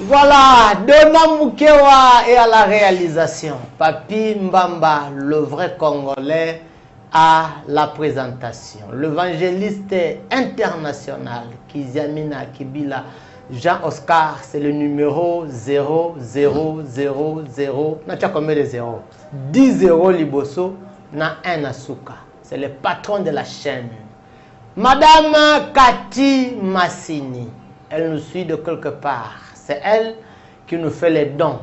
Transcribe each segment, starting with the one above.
Voilà, Dona Mukewa est à la réalisation. Papi Mbamba, le vrai Congolais, à la présentation. L'évangéliste international, Kiziamina Kibila, Jean-Oscar, c'est le numéro 0000. Tu as combien de zéros? 10 zéros Liboso, na 1 Asuka. C'est le patron de la chaîne. Madame Cathy Massini, elle nous suit de quelque part. C'est elle qui nous fait les dons.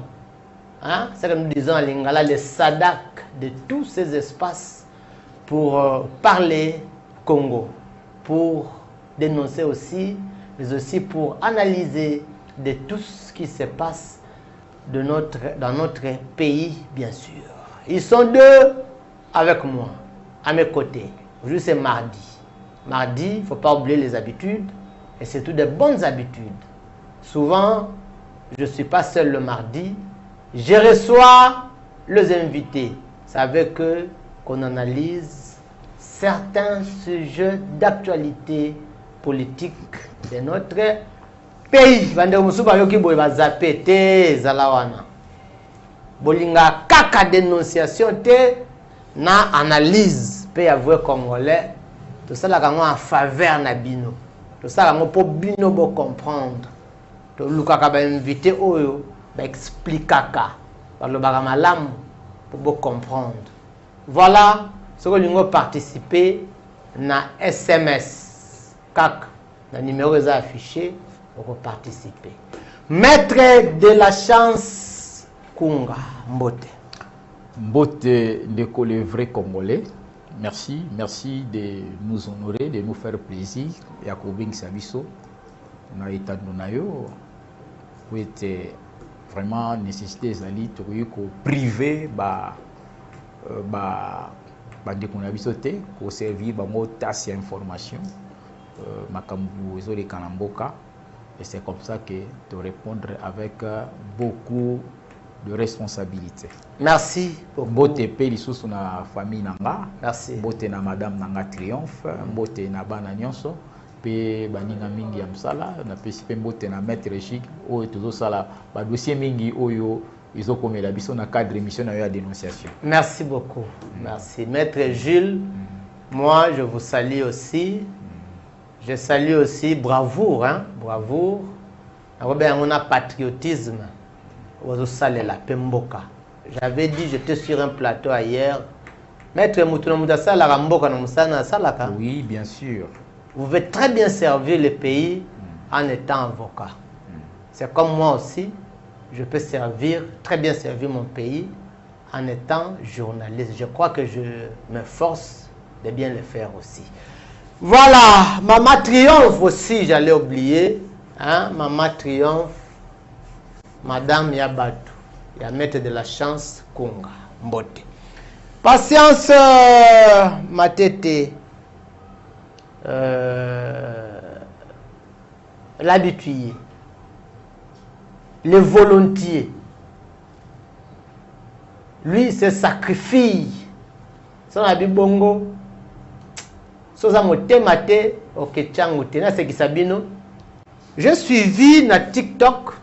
Hein? C'est que nous disons à Lingala, les sadak de tous ces espaces pour parler Congo, pour dénoncer aussi, mais aussi pour analyser de tout ce qui se passe dans notre pays, bien sûr. Ils sont deux avec moi, à mes côtés. Aujourd'hui, c'est mardi. Mardi, il ne faut pas oublier les habitudes, et surtout des bonnes habitudes. Souvent, je ne suis pas seul le mardi. Je reçois les invités. Vous savez qu'on analyse certains sujets d'actualité politique de notre pays. Bolinga kaka dénonciation te na analyse peut y avoir congolais. Tout ça là en faveur na bino. Tout ça là pour bino bo comprendre. To lukaka ba invité oyo ba expliquer par le bagamalam pour comprendre. Voilà ce que nous participer na SMS kak na numéro est affiché pour participer. Maître de la chance Kunga Mbote. Mbote le vrai Congolais. Merci de nous honorer, de nous faire plaisir. Yakobing Sabiso, on a été où était vraiment nécessité d'ali pour privé de konabisote pour servir bango tasse information makambu ezole kanamboka et c'est comme ça que de répondre avec beaucoup de responsabilité. Merci beaucoup. Mbote pe lisusu na famille nanga. Merci. Mbote na madame nanga Triomphe, mbote na bana nyonso pe baninga mingi ya msala na pesi pe mbote na maître Chic oyo tozo sala ba dossier mingi oyo izokomela biso na cadre émission na yo ya dénonciation. Merci beaucoup. Merci maître Jules. Moi je vous salue aussi. Je salue aussi bravoure hein, bravoure. On a patriotisme. J'avais dit, j'étais sur un plateau hier. Maître oui, bien sûr. Vous pouvez très bien servir le pays en étant avocat. C'est comme moi aussi, je peux très bien servir mon pays en étant journaliste. Je crois que je m'efforce de bien le faire aussi. Voilà, Maman Triomphe aussi, j'allais oublier. Hein? Maman Triomphe. Madame Yabatu, il y a maître de la chance Kunga Mbote. Patience Matete, l'habitué, le volontiers. Lui, se sacrifie. Son habit bongo. Sosa mote mate, ok, tchangote. Na c'est qui sabino. J'ai suivi na TikTok.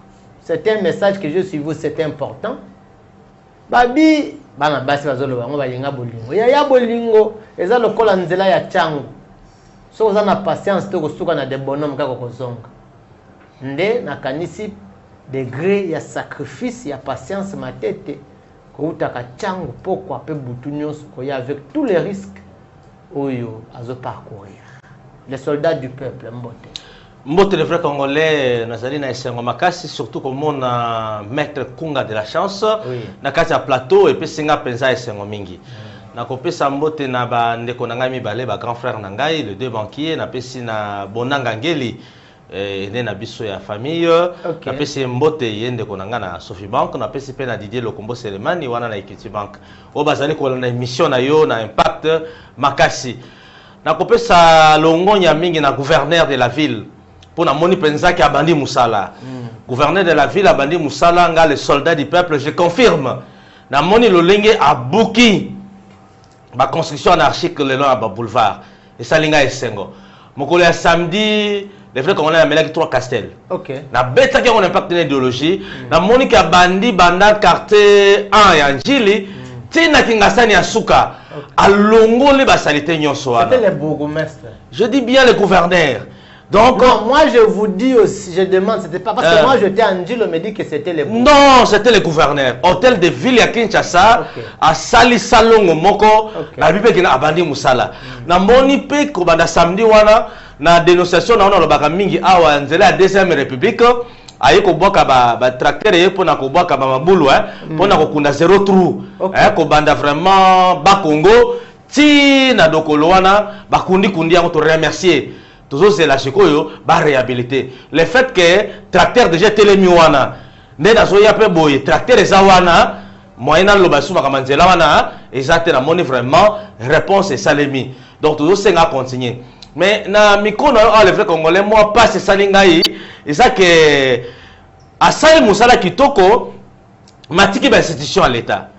C'est un message que je suis vous, c'est important. Babi, bana basi bazolo bango balinga bolingo. Ya bolingo, eza lokola nzela ya changu. So oza na patience to kosuka na de bonhomme kako kozonga. Nde na kanisi degré ya sacrifice ya patience matete ko utaka changu poko ape butu nyonso ko ya avec tous les risques oyo azo parcourir. Les soldats du peuple Mbote. Mbote le vrai Congolais, Nazali na esengo makasi, surtout comme on a maître Kunga de la chance, oui. Na kati ya plateau et puis singa penza esengo mingi. Na kopesa Mbote na ba ndeko na ngai mibale ba grand frère na ngai, les deux banquiers, na pesi na Bonanga Ngeli ne na biso ya famille, okay. Na pesi Mbote yende ko na nga na Sophie Bank, na pesi pe na Didier Lokombo Selemani wana na Equity Bank. O bazali ko na émission na yo na impact makasi. Na kopesa longonya mingi na gouverneur de la ville. Pour la moni penza qui a bandi Moussala. Gouverneur de la ville a bandi Moussala, nga les soldats du peuple, je confirme. Na moni lolenge a bouki ba construction anarchique le long à boulevard. Et ça linga esengo. Mokolo ya samedi les vrais Congolais amelaki 3 Castel. OK. Na beta qui on impact l'idéologie, na monique a bandi banda quartier 1 ya Njili, tina kingasani ya suka. Alongoli ba salité nyonso wana. C'était les bourgmestres. Je dis bien les gouverneurs. Donc non, moi je vous dis aussi, je demande, c'était pas parce que moi j'étais en Njili, on me dit que c'était les bourgmestres. Non, c'était les gouverneurs. Hôtel de ville à Kinshasa, à Sali Salongo Moko, na bipe kina abandi musala. Na moni pe ko banda samedi wana na dénonciation na ona lobaka mingi awa nzela ya deuxième république ayi ko boka ba tracteur ye pona ko boka ba mabulu pona ko kunda zéro trou ko banda vraiment ba Congo ti na dokolo wana ba kundi yango to remercier. Toujours c'est la chikoyo ba réhabiliter. Le fait que tracteur déjà telemi wana ndena so ya pe boye tracteur eza wana moyena loba suma kama nzela wana ezate na moni vraiment réponse et salemi. Donc toujours c'est à continuer. Mais na mikono les vrais Congolais moi pas c'est salingai et ça que asali musala kitoko matiki ba institution à l'état.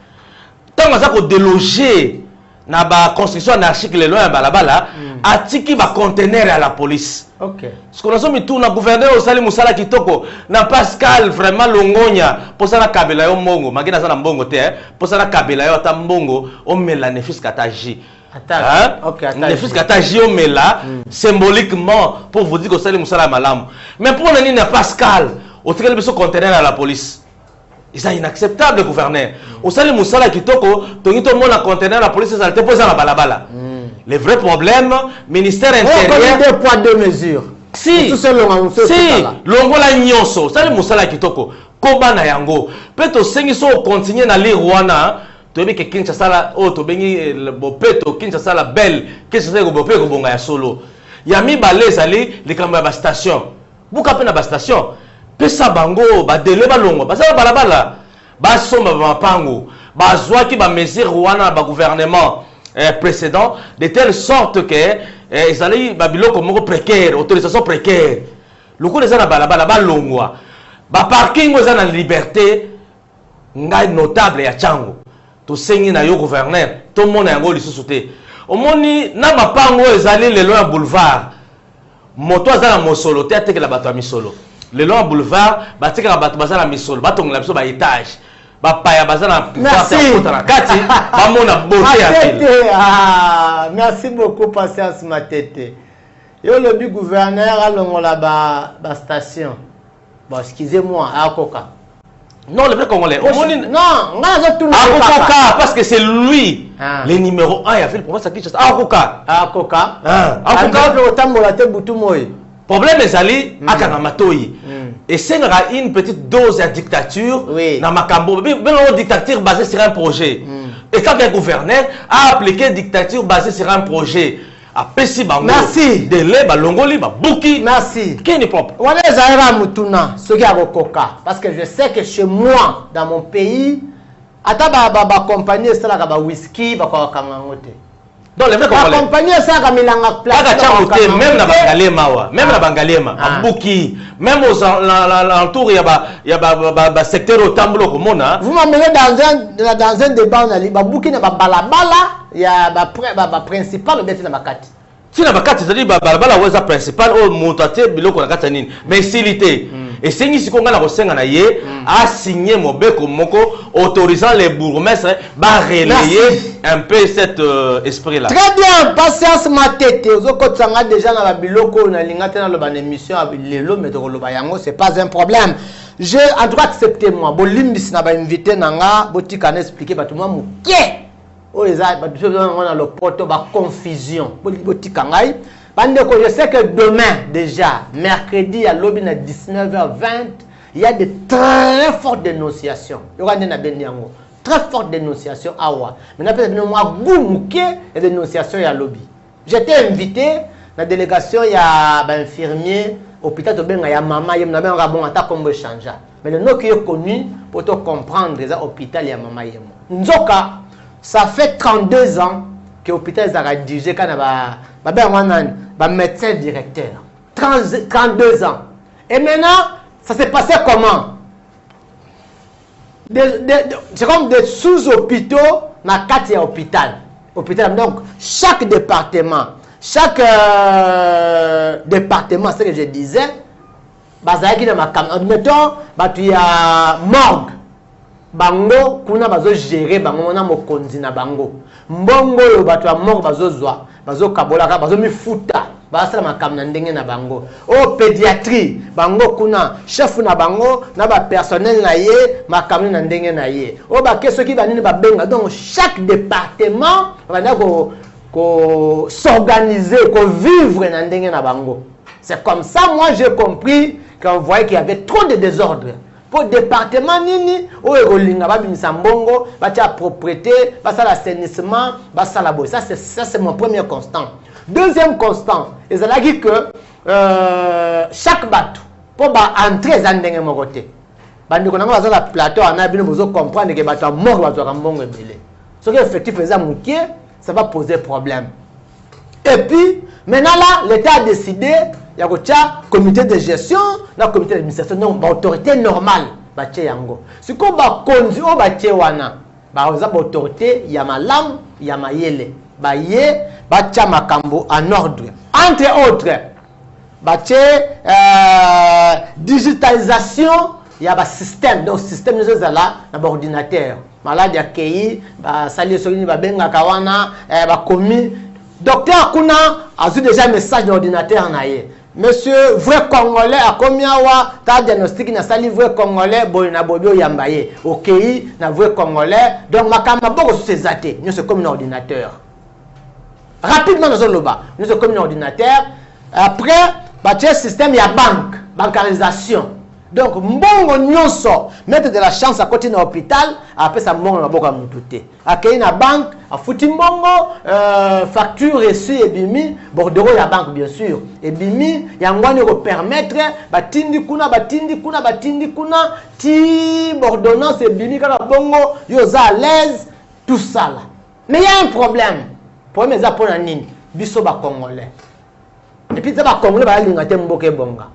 Tant ça ko déloger na ba construction anarchique le loin balabala atiki ba conteneur à la police. OK. Ce qu'on a mis tout na gouverneur osali musala kitoko na Pascal vraiment longonya posana kabela yo mbongo magina sana mbongo te posana kabela yo ta mbongo o mela nefis kataji. OK, nefis kataji o mela symboliquement pour vous dire que osali musala malamu. Mais pour nani na Pascal otikeli biso conteneur à la police. C'est inacceptable, gouverneur. Au salut Moussala Kitoko, Tonito Mona conteneur la police, ça te pose à balabala. Les vrais problèmes, ministère intérieur. Deux poids, deux mesures. Si, l'ongola nyonso, salut Moussala Kitoko, Kobana Yango. Peut-être que si on continue à lire Rwanda, tu veux que Kinshasa la auto, bengi le bopeto, Kinshasa la belle, qu'est-ce que c'est que bopeto bonga ya solo. Yami balé zali, les caméras ba station. Bouka pe na ba station. Pesa bango ba délai ba longo ba ça balabala ba somba ba pango ba zwa ki ba mesure wana ba gouvernement précédent de telle sorte que ils allaient ba biloko moko précaire autorisation précaire loko les na balabala ba longwa ba parking aux na liberté ngai notable ya chango to sengi na yo gouverneur to mona yango lisusu te omoni na mapango ezali le loin boulevard moto azala mosolo te ateke la bato ya misolo. Le long boulevard, batika bato bazala misolo, batonga la biso ba étage. Ba paya bazala pouvoir faire na kati, ba mona beauté ya ville. Merci beaucoup Patience Matete. Yo le gouverneur alongola ba station. Bon, excusez-moi, Akoka. Non, le vrai Congolais. Non, Akoka parce que c'est lui le numéro 1 ya ville province à Kinshasa. Akoka. Akoka le tambola te butu moyi. Problème ezali akanga matoyi. Et c'est une petite dose de dictature dans Makambo. Mais une dictature basée sur un projet. Et quand un gouverneur a appliqué une dictature basée sur un projet, à Pessi Bango, merci. Délai, Longoli, Bouki. Merci. Qui est propre? On est à Mutuna, ce qui a Coca. Parce que je sais que chez moi, dans mon pays, Ataba compagnie, c'est là que whisky, Bakangangote. Donc les vrais Congolais. Accompagner ça comme il a un place. Même la Bangalema, même la Bangalema, à Bouki, même aux alentours, il y a secteur au Tamblo comme on a. Vous m'amenez dans un débat, on a dit, Bouki n'a pas balabala, il y a un principal, mais c'est dans ma carte. Si la carte, c'est-à-dire balabala ou la principale ou montaté biloko na katanine, mais s'ilité. Et c'est ici qu'on a la recette a signé Mobeko Moko autorisant les bourgmestres à relayer un peu cet esprit-là. Très bien, Patience Matete. Vous avez déjà dans la biloko, dans l'émission, c'est pas un problème. Je, en tout cas, acceptez-moi. Bolimbis n'a pas invité Nanga, Botika n'a expliqué, tout le monde, on a le porte de confusion. Je sais que demain, déjà, mercredi à l'aube à 19h20, il y a de très fortes dénonciations. Très fortes dénonciations. Mais il y a des dénonciations à lobby. J'étais invité dans la délégation, il y a un infirmier, hôpital, il y a maman, il y a un bon attaque comme changer. Mais le nom qui est connu, pour te comprendre, il y a un hôpital, il y a maman. Nzoka, ça fait 32 ans que l'hôpital a dirigé quand un médecin directeur. 32 ans. Et maintenant, ça s'est passé comment? C'est comme des sous-hôpitaux dans 4 hôpitaux. Donc, chaque département, chaque département, c'est ce que je disais, admettons, il y a morgue. Bango, kuna bazo gérer bango na mokonzi na bango. Mbongo yo bato ya morgue bazo zwa, bazo kabolaka, bazo mifuta, basala makam na ndenge na bango. O pédiatrie, bango kuna chef na bango na ba personnel na ye, makam na ndenge na ye. O ba keso ki banini ba benga. Donc chaque département va ko s'organiser, ko vivre na ndenge na bango. C'est comme ça moi j'ai compris qu'on voyait qu'il y avait trop de désordre. Pour le département, nini, ou erolinga, babimisa mbongo, batia propriété, basa l'assainissement, basa la boue. Ça c'est mon premier constant. Deuxième constant, ils ont dit que chaque bateau, pour entrer dans le moroté, bandi konanga basa la plateau, on a bien besoin de comprendre que bateau mort, bateau mbongo belé. Ce qui est effectif, ça va poser problème. Et puis, maintenant là, l'État a décidé, il y a un comité de gestion, un comité d'administration, donc l'autorité normale. Si on va conduire au bâtiment, l'autorité, il y a ma lame, il y a ma yele. Il y a ma cambo en ordre. Entre autres, digitalisation, il y a un système. Donc, le système de là, un ordinateur. Malade, il y a KI, sali solini, benga kawana, commis. Docteur Kuna a eu déjà un message d'ordinateur. Monsieur, vrai Congolais, a combien ta diagnostic na sali vrai Congolais, boyna bobio yambaye. Ok, na vrai Congolais. Donc, ma caméra, beaucoup sur ces athées. Nous sommes comme un ordinateur. Rapidement, nous sommes là-bas. Nous sommes comme un ordinateur. Après, le système, il y a banque, bancarisation. Donc, mbongo nyonso, mettre de la chance à côté de l'hôpital, après ça mbongo na boka mututé. Accueillir na banque, a fouti mbongo, facture reçue et bimi, bordereau la banque bien sûr. Et bimi, yangwani ko permettre, batindi kuna, ti bordonnance et bimi kaka bongo, yoza à l'aise, tout ça là. Mais il y a un problème. Problème est pour la nini, biso ba congolais. Et puis ça ba congolais ba lingate mboke bonga.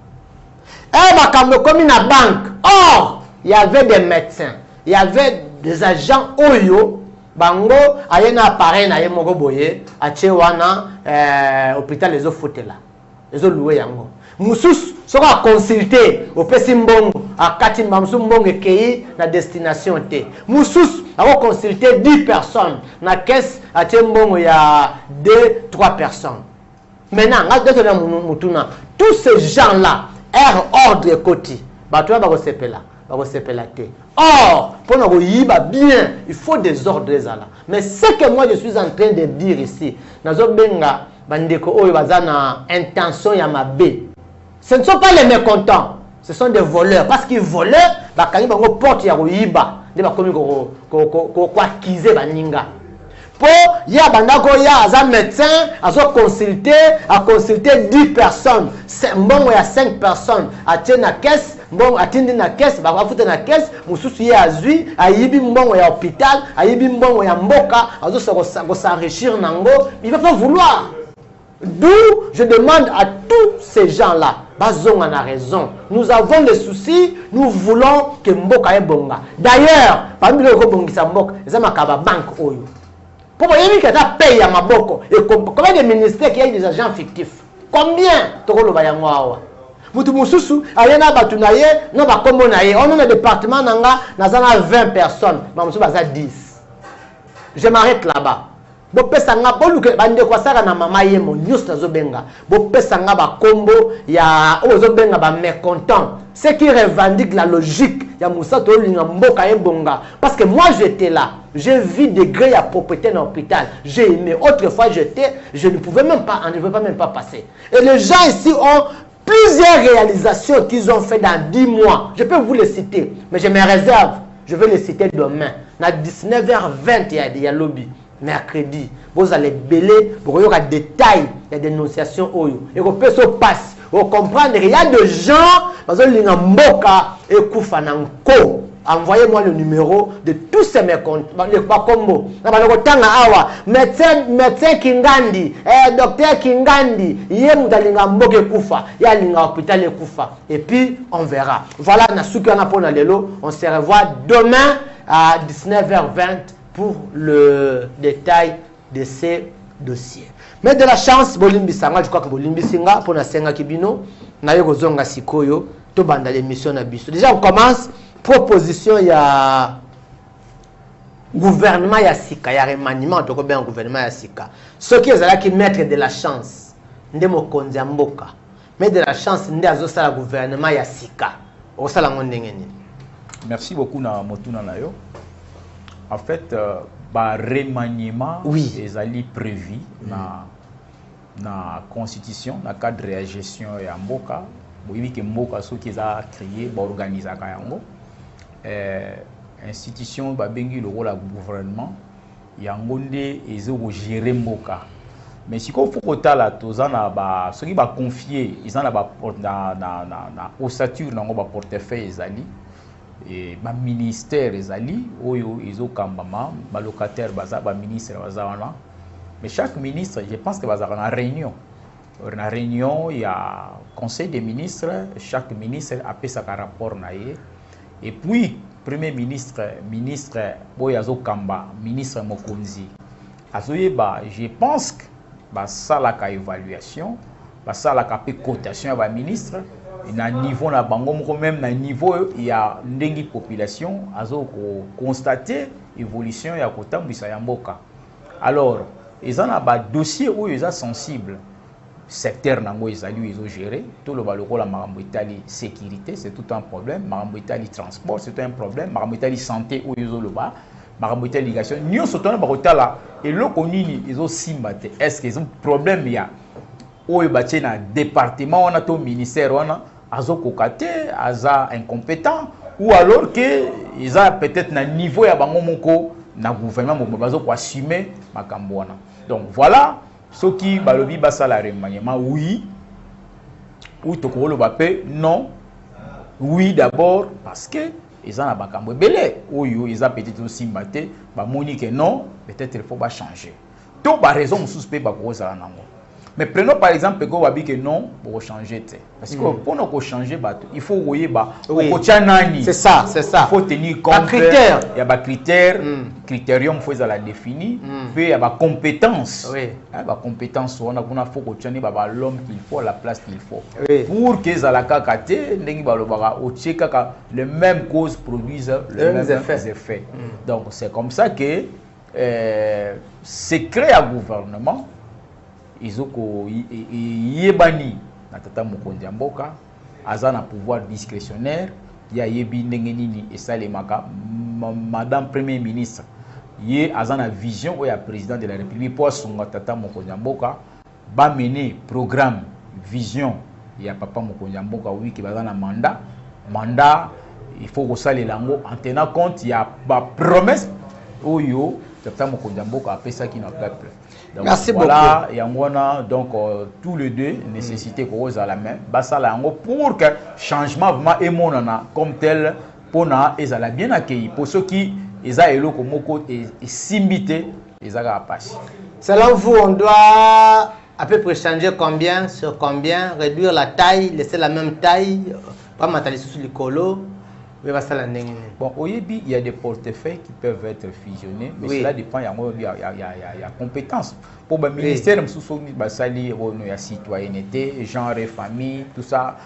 Comme une banque. Or, il y avait des médecins, il y avait des agents Oyo, Bango, ayena appareil na yemoko boye, achewana hôpital les autres là. Les autres loués yango. Moussous sera consulté au Pesimbongo, à Katimba Mbongo Kei, na destination T. Moussous a consulté 10 personnes, na caisse à Tembongo il y a 2-3 personnes. Maintenant, tous ces gens-là, ordre et côté. Or, pour nous yiba bien, il faut des ordres là. Mais ce que moi je suis en train de dire ici, nazobenga bandeko oyo bazana intention ya mabe. Ce ne sont pas les mécontents, ce sont des voleurs parce qu'ils volaient, bakani bango porte ya yiba, de bakomi ko acquiser baninga. Pour il y a bandako ya un médecin a consulté 10 personnes, bon il y a 5 personnes à tenir la caisse, bon à tenir la caisse, ba foutre na caisse, mususu ya azui, ayibi mbongo ya hôpital, ayibi mbongo ya mboka, azo s'enrichir nango, il va pas vouloir. D'où je demande à tous ces gens-là, bazong en a raison. Nous avons des soucis, nous voulons que mboka e bonga. D'ailleurs, parmi les bongisa mboka, ça makaba banque oyo. Pour que tu payes à Maboko, et combien de ministères qui ont des agents fictifs? Combien? On a un département, on a 20 personnes, on a 10. Je m'arrête là-bas. Ceux qui revendiquent la logique, parce que moi j'étais là, j'ai vu des grès à propriété dans l'hôpital, j'ai aimé. Autrefois je ne pouvais même pas, on ne pouvait même pas passer. Et les gens ici ont plusieurs réalisations qu'ils ont fait dans 10 mois. Je peux vous les citer, mais je me réserve, je vais les citer demain. À 19h20, il y a lobby. Mercredi, vous allez bêler pour qu'il y ait des détails, il y a des dénonciations. Et vous pouvez se passer. Vous comprenez, il y a des gens, envoyez-moi le numéro de tous ces mécontents. Médecin Kingandi, docteur Kingandi, et puis on verra. Voilà, on se revoit demain à 19h20 pour le détail de ces dossiers. Mais de la chance, Bolimbisanga, je crois que Bolimbisinga, pour la Senga Kibino, na yo zonga sikoyo, to banda l'émission na biso. Déjà, on commence, proposition, il y a gouvernement, il y a Sika, il y a remaniement, donc bien gouvernement, il y a Sika. Ceux qui ont qui mettre de la chance, ndemo konzi mboka. Mais de la chance, ndazo sala gouvernement, il y a Sika. O sala ngondengeni. Merci beaucoup na motuna na yo. En fait, remaniement est allé prévu dans la constitution, dans le cadre de la gestion de Mboka. Oui, que Mboka, ceux qui ont créé, organisé Kayango. Institution, le rôle du gouvernement, il y a un ont géré Mboka. Mais si on faut que ceux qui ont confié, ils ont au statut, dans le portefeuille, et ma ministère ezali oyo ezokambama ba locataire baza ba ministre baza wana mais chaque ministre je pense que baza na réunion il y a conseil des ministres chaque ministre a sa rapport na ye et puis premier ministre boyo azokamba ministre Mokonzi azoyeba je pense que ba sala ka évaluation ba sala ka cotation ya ba ministre na niveau na bango même na niveau il y a ndengi population azo constater évolution ya kotambisa ya mboka alors ils ont ba dossier où ils sont sensibles secteur nango ezali ils ont géré tout le baloko la marambo itali sécurité c'est tout un problème marambo itali transport c'est un problème marambo itali santé où ils ont le bas marambo itali irrigation nyo sotona ba kotala et loko nini ils ont simbate est-ce qu'ils ont problème ya oyo batie na département wana to ministère wana azo kokate aza incompétent ou alors que ils a peut-être na niveau ya bango moko na gouvernement mo bazo ko assumer makambo wana donc voilà ce qui balobi basala remaniement oui ou to ko lo bape non oui d'abord parce que ils ont na makambo belé oyo ils a peut-être aussi maté ba moni que non peut-être il faut ba changer to ba raison mususu ba ko za nango. Mais prenons par exemple que non pour changer parce que pour nous changer il faut voyer c'est ça il faut tenir compte il y a des critères critérium faut la définir puis il y a des compétences la compétence on a faut que l'homme qu'il faut la place qu'il faut pour que ça la kakate ndengi balobaka otcheka les mêmes causes produisent les mêmes effets donc c'est comme ça que c'est créé un gouvernement izoko yebani na tata mokonzi mboka aza na pouvoir discrétionnaire ya yebi ndenge nini esalemaka madame premier ministre ye aza na vision oya président de la république pour songa tata mokonzi mboka ba mener programme vision ya papa mokonzi mboka oui ki baza na mandat il faut que ça les lango en tenant compte il y a ba promesse oyo tata mokonzi mboka apesa ki na peuple. Donc, merci voilà, beaucoup. Donc, tous les deux, nécessité qu'on à la main, pour que le changement vraiment est comme tel, pour que bien accueilli. Pour ceux qui ont simbité, ils ont passé. Selon vous, on doit à peu près changer combien sur combien, réduire la taille, laisser la même taille, pas mataliser sous le colo. Bon, au Yébi, il y a des portefeuilles qui peuvent être fusionnés, mais cela dépend, il y a compétences. Pour le ministère, il y a citoyenneté, genre et famille, tout ça,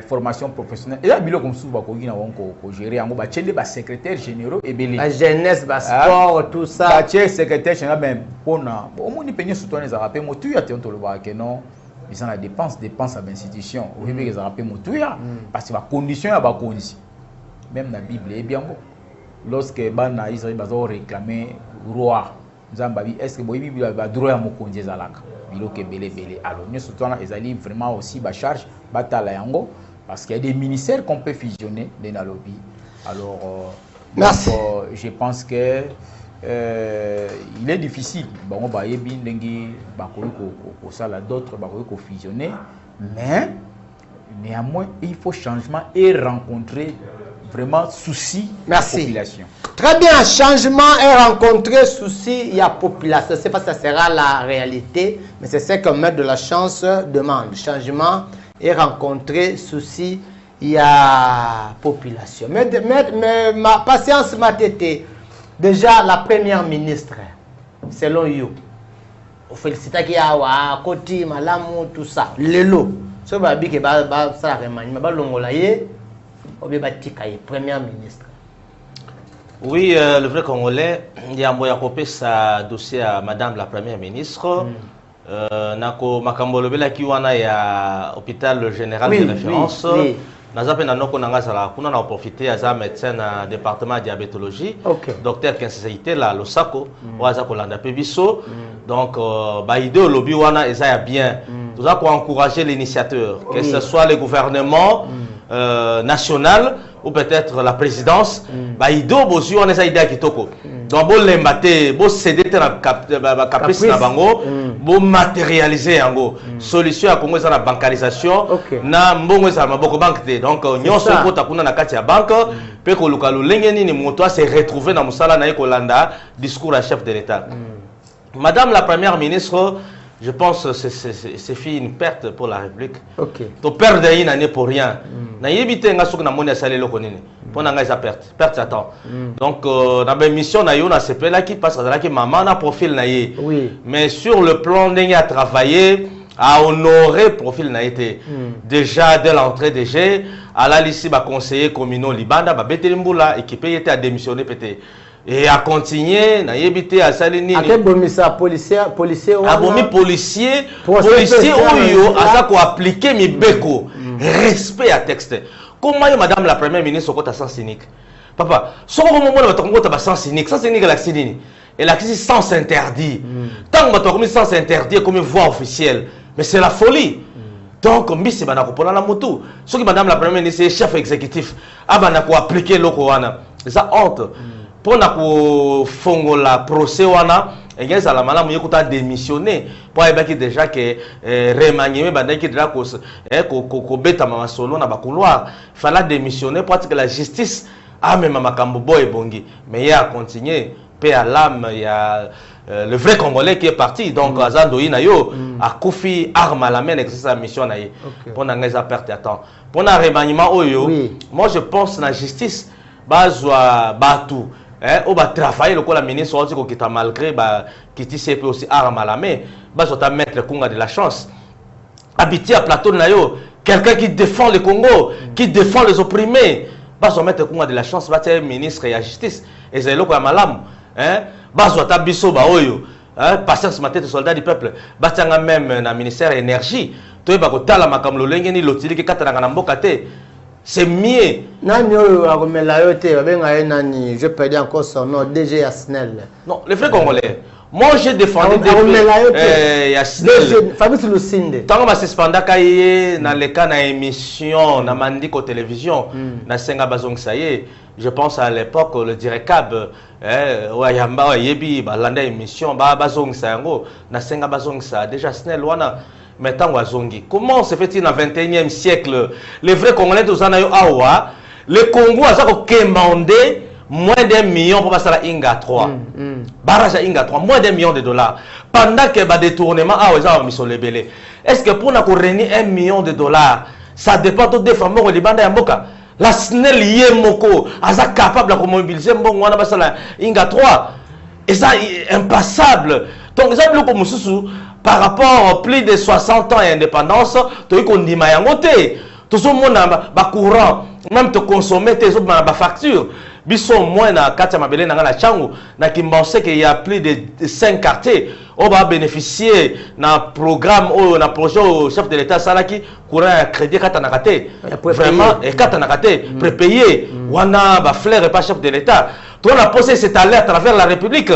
formation professionnelle. Et là, il y a comme souvent gérer un secrétaire général et la jeunesse, le sport, tout ça. Secrétaire général, même pour au moins il peut soutenir les Arabes, mais tout y a que non. Ils ont la dépense à l'institution. Au Yébi, ils ont rappelé parce que la condition est condition. Même dans la Bible, et bien bon. Lorsque Bana Israël va réclamer roi, Zambabi, est-ce que la Bible va droit à mon congé Zalaka? Il est belé. Alors, nous sommes vraiment aussi la charge, yango, parce qu'il y a des ministères qu'on peut fusionner dans la lobby. Alors, merci. Donc, je pense que il est difficile. Bon, bah, il y a d'autres qui fusionner, mais néanmoins, il faut changement et rencontrer vraiment souci de la population. Très bien, changement est rencontré, souci, il y a population. C'est pas ça sera la réalité, mais c'est ce que Maître de la Chance demande. Changement est rencontré, souci, il y a population. Mais ma patience m'a été déjà la première ministre, selon you. félicite qui a wa koti malamu tout ça lelo so ba bi ke ba ça remaniement ba longola ye obebatika ye premier ministre. Oui, le vrai Congolais, il y a un peu sa dossier à Madame la Première ministre. Nako Makambolo qui wana ya hôpital général de référence. Nazape na noko nanga sala kuna na profiter aza médecin na département de diabétologie. Docteur Kenseite la Losako waza kolanda pe biso. Donc ba idée lobby wana eza ya bien. Tout ça pour encourager l'initiateur, que ce soit le gouvernement national ou peut-être la présidence, bah ido bosu on esa idée kitoko. Donc bon lembate, bon céder na caprice na bango, bon matérialiser yango. Solution à Congo la bancarisation, na mbongo esa maboko banque te. Donc nyonso ko takuna na kati ya banque, pe ko lukalu lengeni ni moto se retrouver na musala na ekolanda discours à chef de l'État. Madame la Première ministre, je pense que c'est une perte pour la République. Tu perds une année pour rien. Na yebite nga soki na moni asali loko nini. Pona nga esa perte à temps. Donc na ba mission na yo na sepela qui passe à la maman na profil na ye. Mais sur le plan d'enga à travailler, à honorer profil na été. Déjà dès l'entrée des G, à la lycée ba conseiller communaux Libanda ba Betelimbula équipé était à démissionner pété. Et à continuer, na yebite à salini. À quel bomissa policier abomi policier oyo aza ko appliquer mi beko respect à texte. Comment madame la première ministre ko ta sens cynique. Papa, so ko mo na to ko ta sens cynique la sinini. Et la crise sens interdit. Tant que to comme sens interdit comme voix officielle, mais c'est la folie. Donc mbisi bana ko pona la motu. So ki madame la première ministre chef exécutif abana ko appliquer loko wana. Ça honte. Pour na fongola procès wana engeza la malamu yekuta démissionner pour ebaki déjà que remanier bandaki déjà ko beta mama solo na ba couloir fallait démissionner pour que la justice a même makambo boy bongi mais il y a continuer paix à l'âme il y a le vrai Congolais qui est parti donc azando ina yo a kufi arme à la main exercer sa mission na ye pour na ngeza perte à temps pour na remaniement oyo moi je pense na justice bazwa batu on va travailler le la ministre qui est malgré qui peut aussi arme à la main on mettre Kunga de la chance habiter à plateau nayo quelqu'un qui défend le Congo qui défend les opprimés on mettre Kunga de la chance ministre et la justice et c'est le quoi malam on ta biso ba oyo passer ce matin soldat du peuple batanga même na ministère énergie to ba ko tala makamlo lengeni lotili ki katana na mboka te. C'est mieux. Je perds encore son nom, DG Asnel. Non, les frères congolais. Moi, j'ai défendu Yasnel. Fabrice Lucinde. Tant que je suis dans le cas d'une émission, dans Mandiko Télévision, dans Senga Bazong Saye, je pense à l'époque, le direcab, Wayamba, Yebi, Landa émission, Bazong Sayango, dans Senga Bazong Saye, déjà Asnel, Wana. Maintenant, comment se fait-il dans le 21e siècle? Les vrais Congolais, le Congo a commandé moins d'1 million pour passer à Inga 3. Barrage à Inga 3, moins d'1 million de dollars. Pendant que le détournement a mis sur les belés. Est-ce que pour nous réunir 1 million de dollars, ça dépend des femmes au Liban et à Mboka? La SNEL Yemoko, est capable de mobiliser Inga 3. Et ça est impassable. Donc, ça veut dire par rapport à plus de 60 ans d'indépendance, tu as dit que tout le monde a courant, même te consommer tes autres factures. Bisson moins na Katia Mabele na la Changu, na qui pensait qu'il y a plus de 5 quartiers. On va bénéficier d'un programme ou d'un projet au chef de l'État Salaki, courant un crédit Katanakate. Vraiment, et Katanakate, prépayer. Wana, Bafler et pas chef de l'État. Tu as posé cette alerte à travers la République.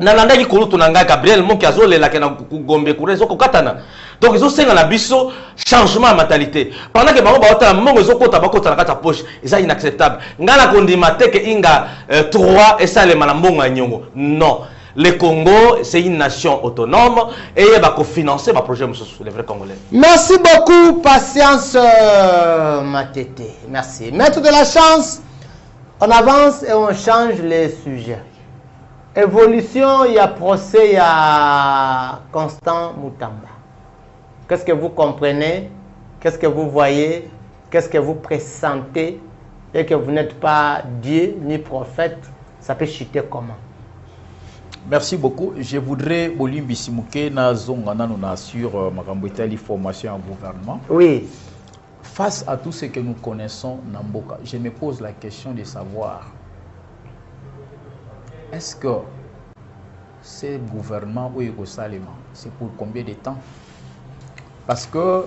Nalanda ki kulutu nanga Gabriel Monki azole la kena gombe kurezo ko katana. Donc ils ont senga na biso changement de mentalité. Pendant que bango baota mongo zo kota bakota na kata poche, c'est inacceptable. Ngana kondima te ke inga 3 et ça le malambongo nyongo. Non. Le Congo, c'est une nation autonome et il va financer ma projet les vrais Congolais. Merci beaucoup, Patience Matete. Merci. Maître de la chance, on avance et on change les sujets. Évolution, il y a procès, il y a Constant Moutamba. Qu'est-ce que vous comprenez? Qu'est-ce que vous voyez? Qu'est-ce que vous pressentez? Et que vous n'êtes pas Dieu ni prophète, ça peut chuter comment? Merci beaucoup. Je voudrais Bolimbi Simouké na zongana nous sur Makambouetali formation en gouvernement. Oui. Face à tout ce que nous connaissons Namboka, je me pose la question de savoir est-ce que ce gouvernement ou Salema, c'est pour combien de temps? Parce que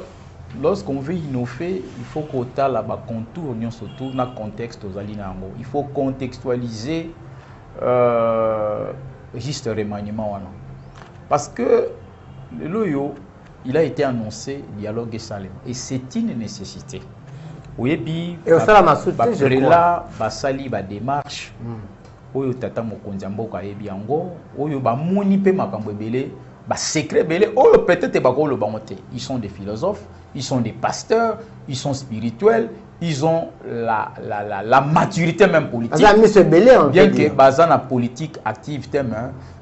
lorsqu'on veut innover, il faut qu'on ait là-bas contour, surtout dans le contexte aux Alinango. Il faut contextualiser juste remaniement. Parce que le loyo, il a été annoncé dialogue Salem et c'est une nécessité. Oui, puis après là, basali ba démarche. Oyo tata mokonzi mboka yebi yango, oyo ba moni pe makambo ebele, ba secret belé, oyo peut-être ba ko lo bangote. Ils sont des philosophes, ils sont des pasteurs, ils sont spirituels, ils ont la maturité même politique. Bien que bazana politique active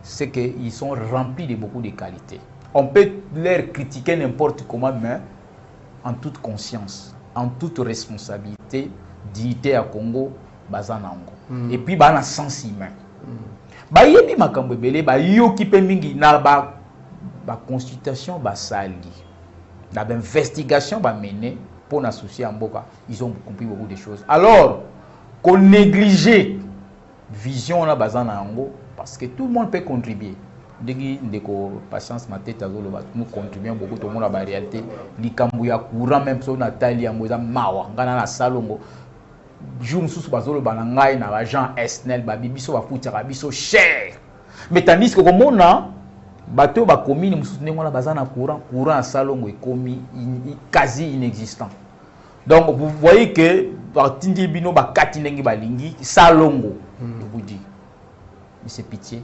c'est qu'ils sont remplis de beaucoup de qualités. On peut leur critiquer n'importe comment, mais en toute conscience, en toute responsabilité, dignité à Congo, bazanango. Et puis bana sens humain. Ba yebi makambo belé ba yo ki pe mingi na ba consultation ba sali. Na ba investigation ba mené pour associer en boka, ils ont compris beaucoup de choses. Alors qu'on néglige vision na bazanango parce que tout le monde peut contribuer. Ndeko patience ma tête nous contribuons beaucoup tout le monde à la réalité. Likambu ya courant même so na tali ya moza mawa ngana na salongo. Jour sous bazolo banangai na agent SNL ba bibiso ba futaka biso cher. Mais tandis que comme on a bateau ba commune mususu ndenge na bazana courant à salongo est commis quasi inexistant. Donc vous voyez que batindi bino ba kati ndenge ba lingi salongo je vous dis. Mais c'est pitié.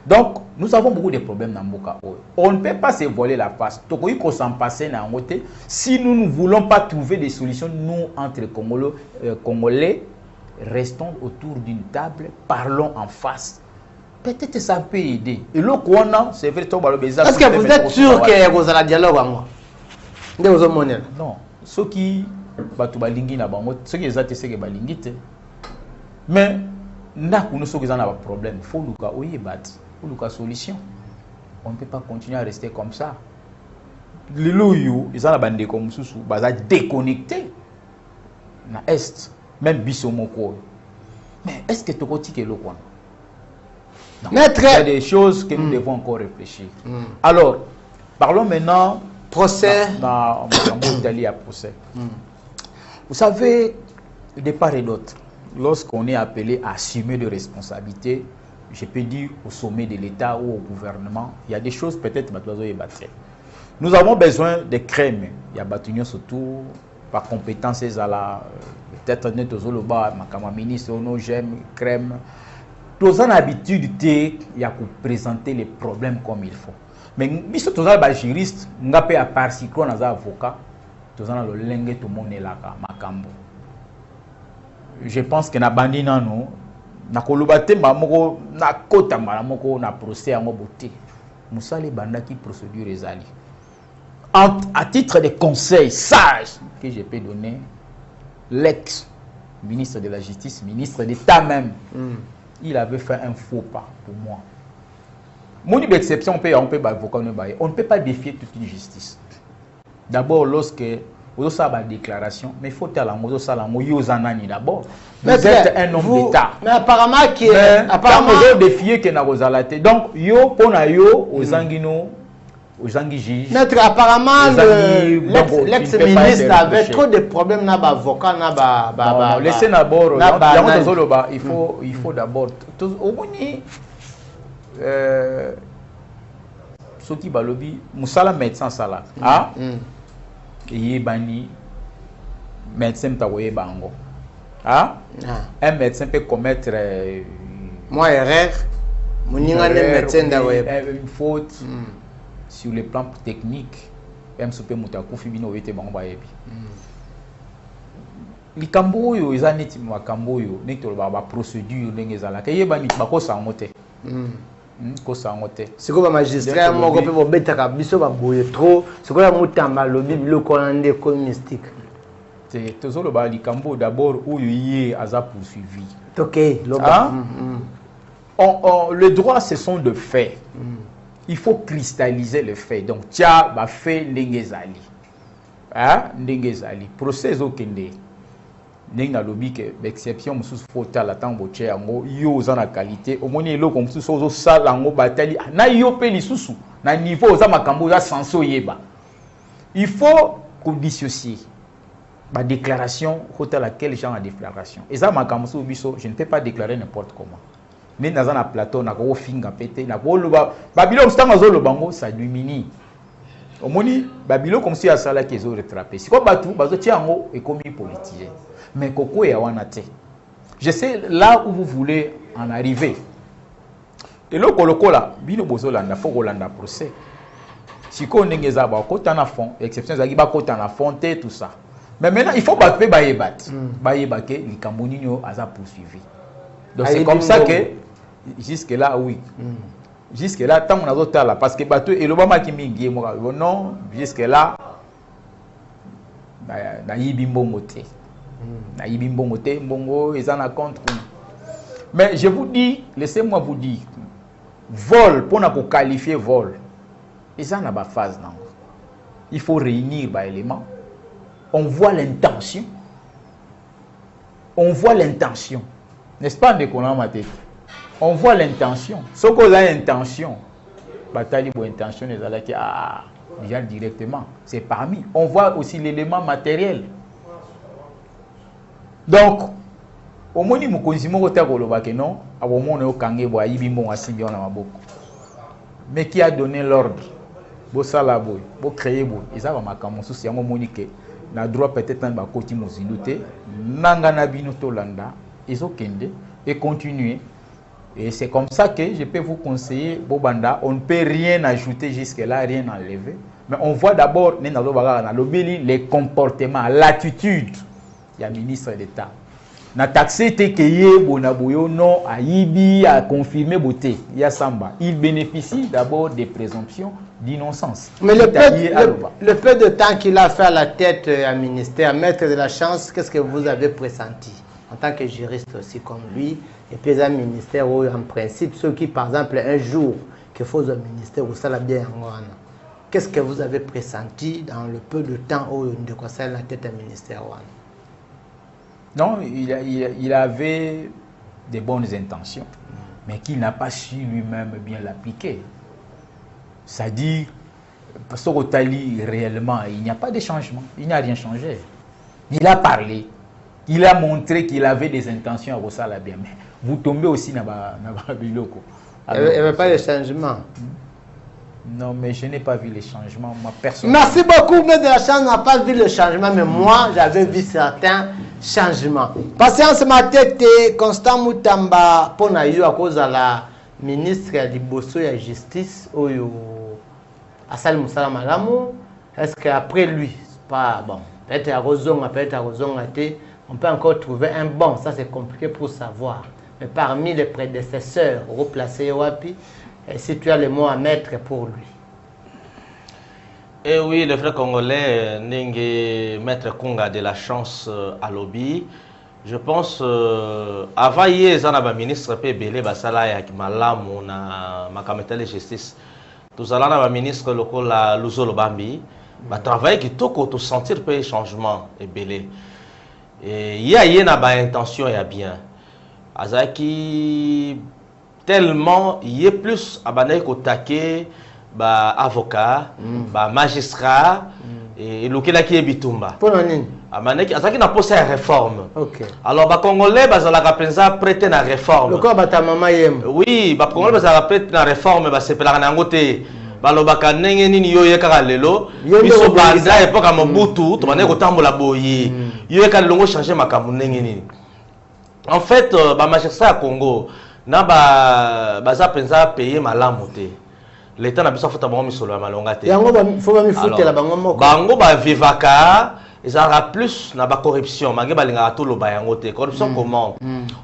Donc, nous avons beaucoup de problèmes dans Mboka. On ne peut pas se voler la face. Si nous ne voulons pas trouver des solutions, nous, entre Congolais, restons autour d'une table, parlons en face. Peut-être que ça peut aider. Et là, c'est vrai, est-ce que vous êtes sûr que vous allez dialogue non. Ceux qui ceux qui ont mais nous sommes dans un problème. Il faut nous battre. Pour la solution. On ne peut pas continuer à rester comme ça. Les loyaux, ils ont la bande comme sous basa déconnecté. Na est, même bisomoko. Mais est-ce que tu continues le coin? Il y a des choses que nous devons encore réfléchir. Alors, parlons maintenant procès. Dans l'Italie à procès. Vous savez, de part et d'autre, lorsqu'on est appelé à assumer des responsabilités, je peux dire au sommet de l'État ou au gouvernement, il y a des choses peut-être que nous avons besoin de crème. Il y a des surtout par compétences à la peut-être ma ministre, j'aime crème. Tous en habitude, il y a pour présenter les problèmes comme il faut. Mais si tous les juristes, nous avons à part si nous avons avocat, tous en le lingue tout le monde est là, makambo. Je pense que na bandina nous na kolobate mamoko na kota malamoko na procès en beauté musale bandaki procédure ezali à titre de conseil sage que je peux donner l'ex ministre de la justice ministre d'État même il avait fait un faux pas pour moi mon exception on peut avocat on ne peut pas défier toute une justice d'abord lorsque vous avez une déclaration, mais il faut que vous ayez d'abord. Vous êtes un homme d'État. Mais apparemment, qui est. Apparemment, vous avez défié que vous avez. Donc, yo, pour yo, aux Anguino, aux Anguijis. Apparemment, l'ex-ministre avait trop de problèmes avec l'avocat. Laissez d'abord. Il faut d'abord. Au moins, ce qui va le dire, Moussala médecin Sala. Yébani médecin tawoye bango un médecin peut commettre moi erreur médecin une faute sur le plan technique même si peut mutakufi bino wete bango bayebi likambo oyo eza neti makambo oyo neti ba procédure ndenge ezalaka yebani bakosa ngo te c'est comme un magistrat, je peux être biso ba boye trop, c'est comme un mutamba lobi biloko nande ko mystique. C'est toujours le likambo d'abord où il est aza poursuivi. OK, loba. Le droit, ce sont de faits. Il faut cristalliser les faits. Donc, tia ba fait ndengezali. Hein? Ndengezali. Procès au kende. N'enga lobby que exception mususu fota la tango che yango yo za na qualité au moni eloko mususu ozo sala ngo batali na yo pe lisusu na niveau za makambo za senso yeba. Il faut qu'on dissocier ma déclaration hôtel laquelle genre de déclaration et ça makambo so biso je ne peux pas déclarer n'importe comment mais dans un plateau na ko finga pété na ko loba babilo mstanga zo lobango ça diminue au moni babilo comme si asala kezo retraper si ko batu bazo tiango et comme politisé. Mais Koko et Awanate. Je sais là où vous voulez en arriver. Et le Koloko là, bino bozolanda, faut Rolanda procès. Si on n'est pas côté en fond, exception zagi ba côté en fond tout ça. Mais maintenant il faut battre bayebat. Bayeba que les Camerounais a poursuivi. Donc c'est comme ça que jusque là oui. Jusque là tant on a d'autres là parce que bateau et l'Obama qui mingi non jusque là na yibimbo moté. Mais je vous dis, laissez-moi vous dire, vol, pour nous qualifier vol, ils ont une phase. Il faut réunir les éléments. On voit l'intention. On voit l'intention. N'est-ce pas, on voit l'intention. Ce qu'on a intention, bataille pour intention, déjà directement, c'est parmi. On voit aussi l'élément matériel. Donc, au moins, nous continuons à dire non, mais qui a donné l'ordre? Bo salabo, bo créer bo, et ça va makamu souci yango monique na droit peut-être na ba koti moziluté, nanga na bino tolanda, iso kende et continuer. Et c'est comme ça que je peux vous conseiller Bobanda, on ne peut rien ajouter jusque-là, rien enlever, mais on voit d'abord les comportements, l'attitude. Il y a ministre d'État. Na taxé tekeye bonaboyo non a yibi a confirmé beauté. Il y a samba. Il bénéficie d'abord des présomptions d'innocence. Mais le peu de temps qu'il a fait à la tête du ministère, maître de la chance, qu'est-ce que vous avez pressenti en tant que juriste aussi comme lui et puis un ministère où en principe ceux qui par exemple un jour qu'il faut un ministère où ça l'a bien en qu'est-ce que vous avez pressenti dans le peu de temps où il concerne la tête du ministère? Non, il avait des bonnes intentions, mais qu'il n'a pas su lui-même bien l'appliquer. C'est-à-dire, parce qu'Otali, réellement, il n'y a pas de changement, il n'a rien changé. Il a parlé, il a montré qu'il avait des intentions à Rossala bien, mais vous tombez aussi dans le biloko. Il n'y avait pas de changement. Non, mais je n'ai pas vu les changements, moi, personne. Merci beaucoup, mais de la chance n'a pas vu le changement, mais moi, j'avais vu certains changements. Patience ma tête, Constant Moutamba, pour à cause de la ministre de Bosso et la Justice, Assal Moussala Malamou, est-ce qu'après lui, pas bon, peut-être à Rozon, on peut encore trouver un bon, ça c'est compliqué pour savoir. Mais parmi les prédécesseurs, replacés Wapi, et si tu as le mot à mettre pour lui. Eh oui, le frère congolais, Maître Kunga de la chance à lobby. Je pense, avant hier, le ministre Pébélé Basala et Malamu na Makametele Justice. Tout à l'heure, le ministre local Luzolo Bambi, travail qui toko to sentir peu changement et belé. Et il y a une intention et bien. Azaki tellement il y a plus abandonné qu'au taquet, avocat, magistrat et le qui est bitumba. Pour l'année. Azaki n'a pas posé une réforme. Ok. Alors les Congolais la prêter la réforme. Le corps ta maman yem. Oui, les Congolais prêter la réforme, c'est pour la nangote. Balobaka nenge nini yo yeka lelo biso banda époque Mobutu to mané ko tambola boyi yo yeka longo changer makambo nenge nini. En fait magistrat à Congo na baza penza payer malamu te. L'état n'a besoin de faire un peu de malonga. Il faut pas me foutre la bango. Bango ba vivaka, ils aura plus na ba corruption. Mangé balinga tout le bayango te. Corruption comment?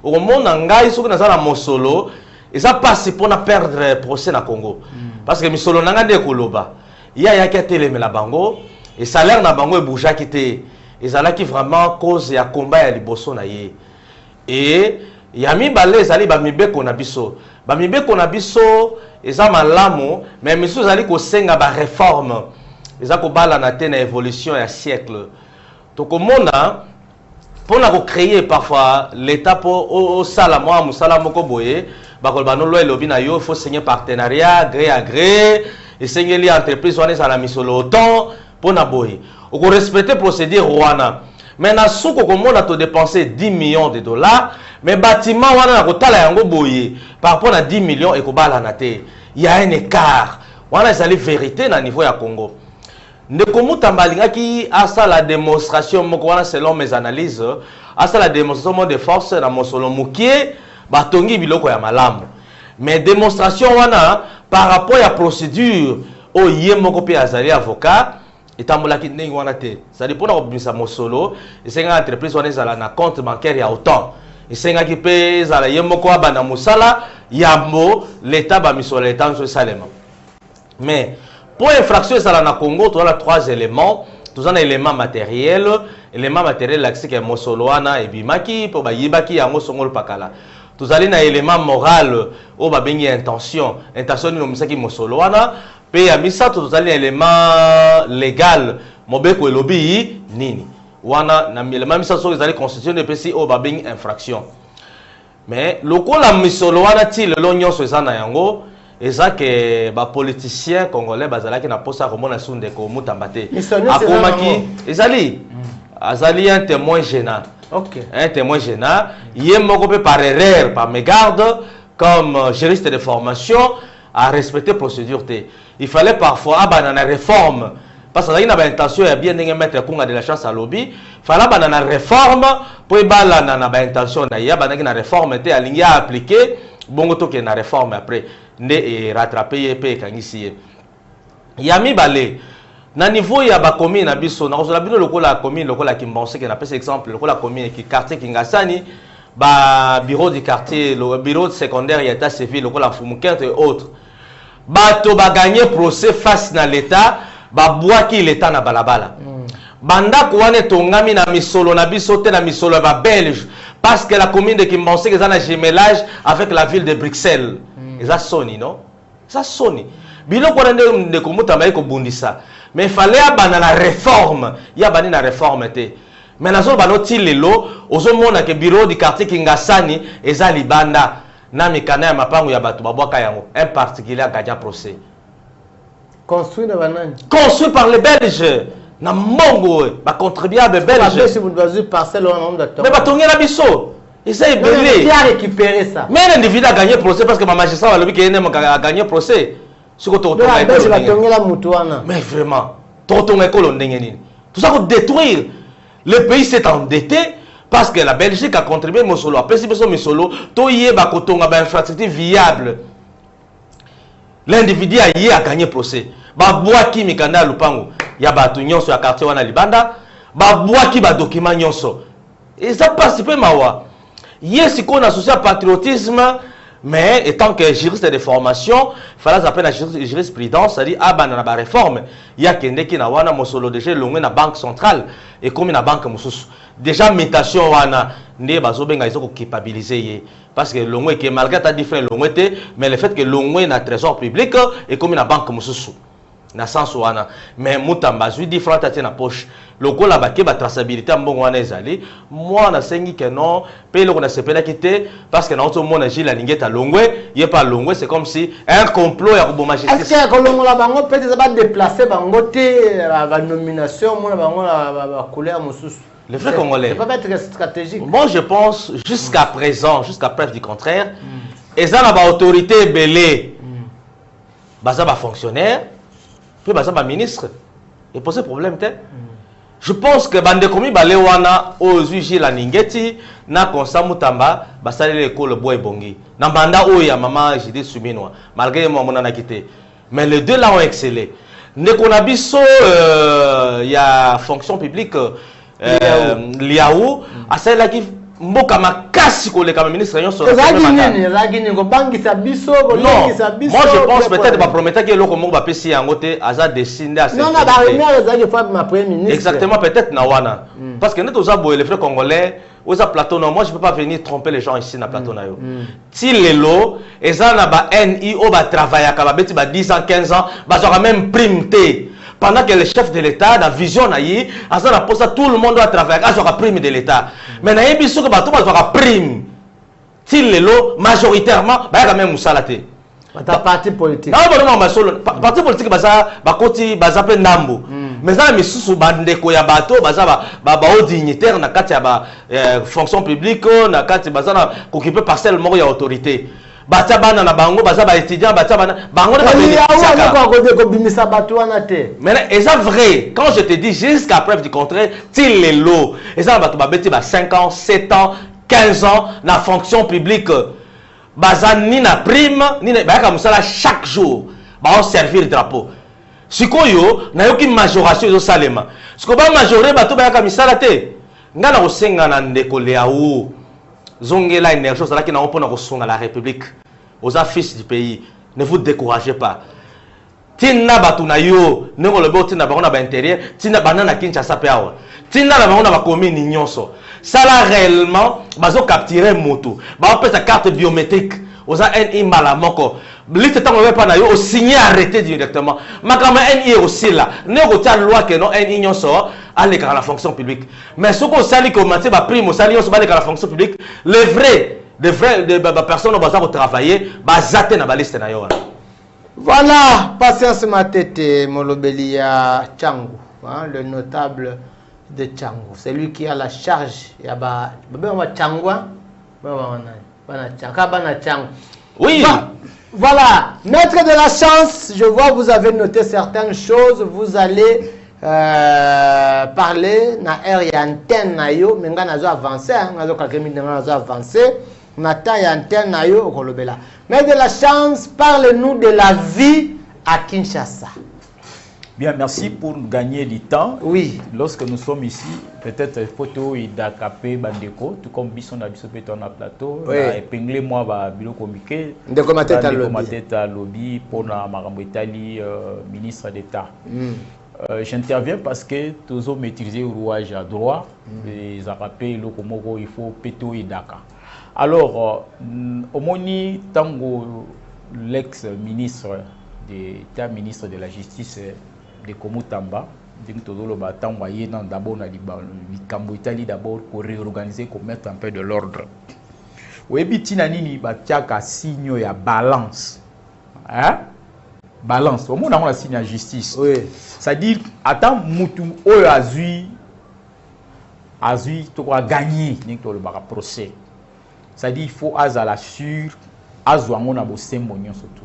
Au monde ngai ils sont dans la mosolo, ils a passé pour na perdre procès na Congo. Parce que misolo nanga de koloba. Il y a qui a télé la bango et salaire na bango e bouja qui te. Ils allaient qui vraiment cause ya combat ya liboso na ye. Et Yami balé zali ba mibeko na biso ba mibeko na biso eza malamu mais misu zali ko senga ba réforme eza ko bala na te na évolution ya siècle to komona pona ko créer parfois l'état au sala moi musala moko boye ba ko bano loi lobi na yo faut signer partenariat gré à gré et signer li entreprise wana za la misolo autant pona boye o ko respecter procédure wana mais na suko komona to dépenser 10 millions de dollars mais bâtiment wana na kotala yango boye par rapport à 10 millions et ko bala na te il y a un écart wana ezali vérité na niveau ya Congo ndeko Mutamba alingaki asa la démonstration moko wana selon mes analyses asa la démonstration de force na mosolo mukie batongi biloko ya malamu mais démonstration wana par rapport à procédure o ye moko pe azali avocat etambolaki ndenge wana te c'est-à-dire pona kobimisa mosolo esenga entreprise wana ezala na compte bancaire ya autant esengaki pe ezala ye moko abanda mosala yambo l'état bamisolo l'état nso esalema mais pour infraction ezala na Congo tu as trois éléments tu as un élément matériel l'accès que mosolo wana ebimaki po bayibaki yango songolo pakala tu as un élément moral o babengi intention no misaki mosolo wana pe ya misato tu as un élément légal mobeko elobi nini wana na élément misato so ezali constitution de PC o babengi infraction mais lokola misolo wana ti lelo nyonso eza na yango eza que ba politicien congolais bazalaki na posa komona sunde ko Mutamba te akomaki ezali azali un témoin gênant. Okay. Un témoin gênant yé moko pe par erreur par mégarde comme juriste de formation à respecter procédure te il fallait parfois abanana réforme parce que na ba intention ya bien ndenge mettre kunga de la chance à lobby fallait abanana réforme pour balana na ba intention na ya banaki na réforme te alingi à appliquer bongo to ke na réforme après ne rattraper pe kangisi yami balé na niveau ya ba commune na biso na kozola bino lokola commune lokola Kimbonse ke na pese exemple lokola commune ki quartier Kingasani ba bureau du quartier le bureau secondaire ya état civil lokola Fumukente et autres bato ba gagner procès face na l'état ba boaki l'état na balabala banda kwane tongami na misolo na biso te na misolo ba belge parce que la commune de Kimbonse que ça na jumelage avec la ville de Bruxelles eza soni non ça soni biloko na ndeko Mutamba eko bundisa mais il fallait abana la réforme ya bani na réforme te mais nazo banoti lelo ozomona ke bureau du quartier Kingasani eza libanda na mikana ya mapango ya bato babwaka yango un particulier gagnant procès construit na banani construit par les Belges na mongo ba contribuable belge si vous devez parcelle au nombre de temps mais batongi na biso essaye belé qui a récupéré ça mais l'individu a gagné procès parce que ma magistrat va lui qui a gagné procès ce que tu mais vraiment tout ça pour détruire le pays s'est endetté parce que la Belgique a contribué Mosolo après si personne Mosolo to yé ba kotonga ba infrastructure viable l'individu a gagné procès ba boaki mikanda lupango ya ba tu nyonso ya quartier wana libanda ba boaki ba document nyonso et ça participe mawa yes qu'on associe patriotisme mais étant que juriste de formation il fallait appeler la jurisprudence c'est-à-dire abana na réforme il y a kende ki na wana mosolo déjà longwe na banque centrale et comme na banque mususu déjà mutation wana ne bazobenga izo ko culpabiliser ye parce que longwe que malgré ta différent longwe te mais le fait que longwe na trésor public et comme na banque mususu na sens wana mais Mutamba zui différent tati na poche lokola bake ba traçabilité mbongo wana ezali moi na sengi que non pe loko na sepela kité parce que na auto mona Gilles Lingeta longwe yé pas longwe c'est comme si un complot ya kuboma justice est-ce que kolongo la bango peut-être ba déplacer bango te ba nomination mona bango ba couleur mususu le vrai congolais c'est pas être stratégique moi je pense jusqu'à présent jusqu'à preuve du contraire eza na ba autorité belé baza ba fonctionnaire puis baza ba ministre et pour ce problème te je pense que bande komi balewana ozuji la ningeti na konsa Mutamba basali l'école boy bongi na banda oya maman Judith Suminwa malgré moi mon na quitté mais les deux là ont excellé ndeko na biso ya fonction publique liaou asala ki mboka makasi koleka ministre nyonso. Non, moi je pense peut-être ba promettre que loko moko ba pesi yango te aza dessiné à cette. Non, ma premier ministre. Exactement, peut-être na wana. Parce que nous tous avons les frères congolais, aux plateau non, moi je peux pas venir tromper les gens ici na plateau na yo. Ti lelo, eza na ba NI o ba travailler ka ba beti ba 10 ans, 15 ans, ba zo même prime te. Pendant que le chef de l'État, la vision naïe, à ça pour ça tout le monde doit travailler, à la prime de l'État. Mais naïe biso que bateau va prime. Til lelo majoritairement, bah quand même musalaté. Ta parti politique. Ah bon non, parti politique baza bakoti baza pe ndambo. Mais ça misusu bandeko ya bateau baza ba haut dignitaire na kati ya ba fonction publique na kati baza na occuper parcelle moko ya autorité. Batia bana na bango baza ba étudiant batia bana bango na mais c'est vrai quand je te dis jusqu'à preuve du contraire til les lots et ça ba beti ba 5 ans 7 ans 15 ans na fonction publique baza ni na prime ni na ba musala chaque jour ba servir drapeau sikoyo na yoki majoration zo salema siko ba majorer bato ba ka misala te ngana ko senga na ndeko leaou zongela énergie ça qui na opona ko songa la République aux affiches du pays. Ne vous découragez pas. Tina batuna yo, nengo lebo tina bango na ba intérieur, tina banana Kinshasa pe awa. Tina na bango na ba commune nyonso. Ça là réellement bazo capturer moto. Ba pesa carte biométrique. Aux NI malamoko. Liste tant on pas na yo au signer arrêté directement. Makama NI aussi là. Ne ko tia loi que non NI nyonso aller à la fonction publique. Mais ce qu'on sali ko maté ba prime sali nyonso ba aller à la fonction publique, les vrais personnes qui vont travailler, ils vont liste. Voilà, Patience Matete, Molobelia Tchangou, le notable de Tchangou. C'est lui qui a la charge. Oui. Voilà, maître de la chance, je vois vous avez noté certaines choses. Vous allez parler na air et antenne na yo, mais nga nazo avancer, nazo quelques minutes nazo avancer. Nata et antenne na yo okolobela. Mais de la chance, parle-nous de la vie à Kinshasa. Bien, merci pour gagner du temps. Oui. Lorsque nous sommes ici, peut-être photo et d'akapé bandeko, tout comme bison na biso péton na plateau, oui. Na épinglé moi ba bilo communiqué. De commenter à lobby pour na Marambo Italie ministre d'État. J'interviens parce que tous ont maîtrisé le rouage à droit, les arapés, le komoko, il faut péto et daka. Alors, au moni tango l'ex-ministre d'État, ministre de la Justice de Komutamba, d'abord d'abord pour réorganiser, pour mettre un peu de l'ordre. Oui, bitinanini batiaka signe ya balance. Hein? Balance. Au monde on a signe à justice. Oui. C'est-à-dire attends mutu oyo azui to gagner ni to le procès. C'est-à-dire il faut azala sur azwango na bosembo nyonso to.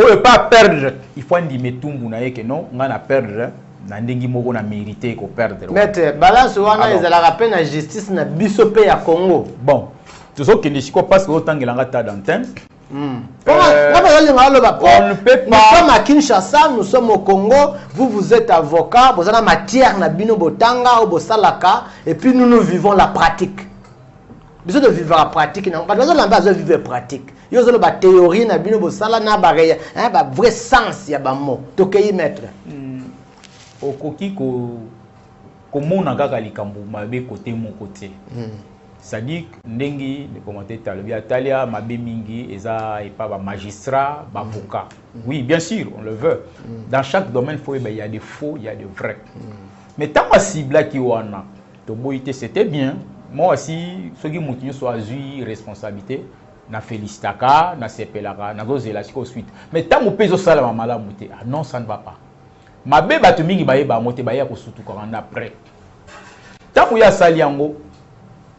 Oyo pas perdre, il faut ndi metumbu na yeke non, ngana perdre na ndengi moko na mériter ko perdre. Maître, balance wana ezala rappel na justice na biso pe ya Congo. Bon, tout ce qui ne siko parce que autant ngelanga ta d'antenne. On ne peut pas. Nous sommes à Kinshasa, nous sommes au Congo. Vous êtes avocat, vous avez la matière, nabino botanga ou bosalaka, et puis nous vivons la pratique. Nous devons vivre la pratique. Nous devons vivre la pratique. Nous avons la théorie, nabino bosala na barrière, un vrai sens ya ba mot. Tokeyi maître. Au koki ko comment on a likambo mabe côté mon côté. C'est-à-dire ndengi le commentateur le Talia mabe mingi eza et pas magistrat, avocat. Oui, bien sûr, on le veut. Dans chaque domaine il y a des faux, il y a des vrais. Mais tant que cible qui wana, to boité c'était bien. Moi aussi ceux qui montent soit eu responsabilité na félicitaka, na sepelaka, na gozela suite. Mais tant que peso sala mala muté, ah non ça ne va pas. Mabe batu mingi baye ba moté baye ko sutu ko après. Tant que ya saliango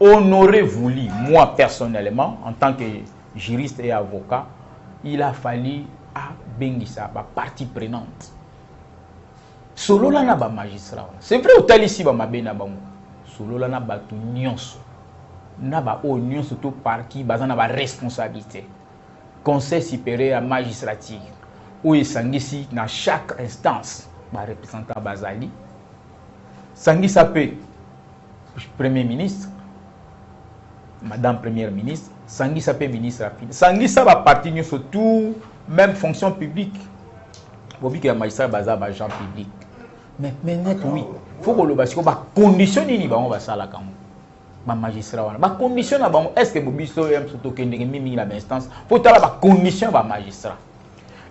on aurait voulu, moi personnellement, en tant que juriste et avocat, il a fallu à Bengissa, partie prenante. Solo la na ba magistrat. C'est vrai au talici ba mabena ba mo. Solo la na ba tu nyonso. Na ba o nyonso to parti bazana ba responsabilité. Conseil supérieur à magistrature. Ou esangisi na chaque instance ba représentant bazali. Sangisa pe premier ministre Madame Première Ministre, Sangisa peut ministre à finance. Sangisa va partir sur tout, même fonction publique. Vous voyez que les magistrats sont agents publics. Mais net, oui. Il faut que le bâtiment conditionne les magistrats. Les conditions, est-ce que vous avez instance? Il faut que les conditions des magistrats.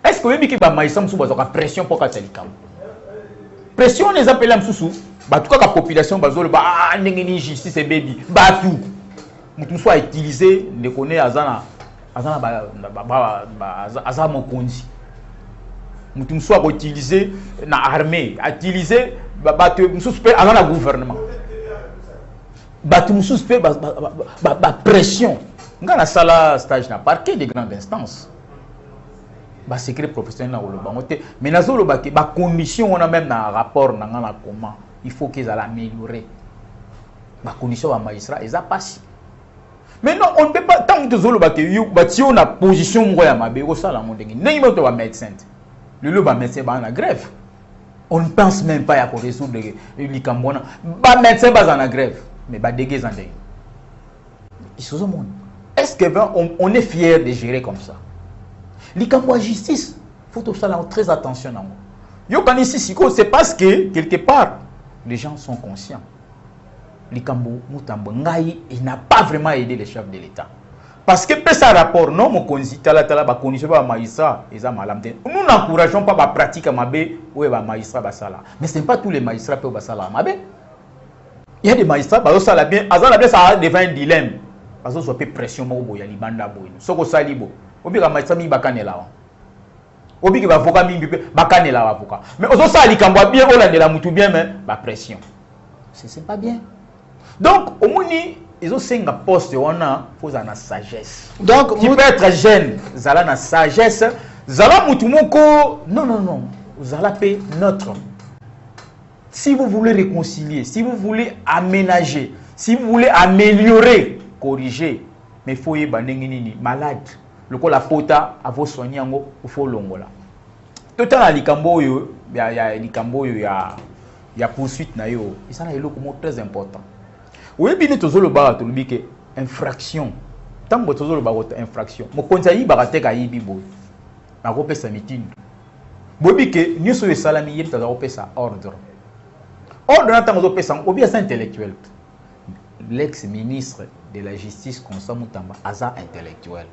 Est-ce que vous avez des magistrats qui ont pression pour que pression, les appels sous en tout cas, la population, la justice et baby, tout. Nous soit utilisé, les connaît Azana Mokondi. Nous soit utilisé dans l'armée, utilisé dans le gouvernement. Nous suspect la pression. Nous avons un stage dans le parquet des grandes instances. Le secret professionnel. Mais nous avons des conditions, on a même dans le rapport, comment il faut qu'ils aient amélioré. Les conditions des magistrats, ils ont passé. Mais non, on ne peut pas, tant que nous avons une position, nous avons un médecin. Le médecin est en grève. On ne pense même pas à résoudre les Cambodgiens. Les médecins sont en grève. Mais les gens sont en grève. Est-ce qu'on est fier de gérer comme ça? Les Cambodgiens justice, il faut faire très attention à moi. C'est parce que, quelque part, les gens sont conscients. Les Cambodgiens, il n'a pas vraiment aidé les chefs de l'État. Parce que pour ce rapport, non, mon condition, magistrat, nous n'encourageons pas la pratique à Mabé ou les magistrats. Mais ce n'est pas tous les magistrats qui peuvent faire ça. Il y a des magistrats qui peuvent faire bien. Ça devient un dilemme. Parce que ça peut pression. Il y a des bandes. Ce que ça est bon. Il y a des magistrats qui peuvent faire ça. Il y a des avocats qui peuvent faire ça. Mais aussi, ça les Cambodgiens bien, on a de la moutou bien, mais la pression. Ce n'est pas bien. Donc, au moins, ils ont 5 postes, on a la sagesse. Donc, tu peux être jeune, vous avez la sagesse. Vous avez moutoumoko. Non. Vous avez neutre. Si vous voulez réconcilier, si vous voulez aménager, si vous voulez améliorer, corriger, mais il faut y aller malade. Le coup la pota, à vos soigner, il faut l'ongola. Tout le temps, il y a poursuite. Et ça, c'est très important. Oui, bien sûr, le bar, tu le dis infraction. Tant que tu as une infraction, mon conseil va être à Ibibo. Je vais faire ça meeting. Bobi que nous sommes salami, tu as fait ça ordre. Ordre, tant que tu as fait ça, ou bien c'est intellectuel. L'ex-ministre de la justice, Constant Moutamba, Aza intellectuel.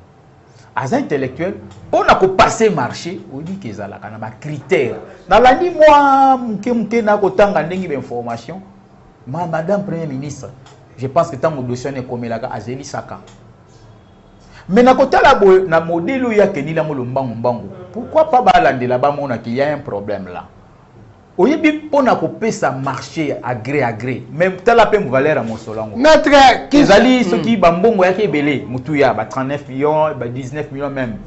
Aza intellectuel, on a passé marché, on dit que ça a un critère. Dans la nuit, moi, je n'a pas d'information. Madame Premier ministre, je pense que tant que dossier est comme la Azeli Saka. Mais na côté la modèle où il y a Kenila Molombango, pourquoi pas balander là-bas qu'il y a un problème là? Au lieu on a coupé ça marché à gré, même tel appel valeur à mon solango. Maître, qu'ils allaient ceux qui bambongo ya kebele, mutuya, 39 millions, 19 millions même.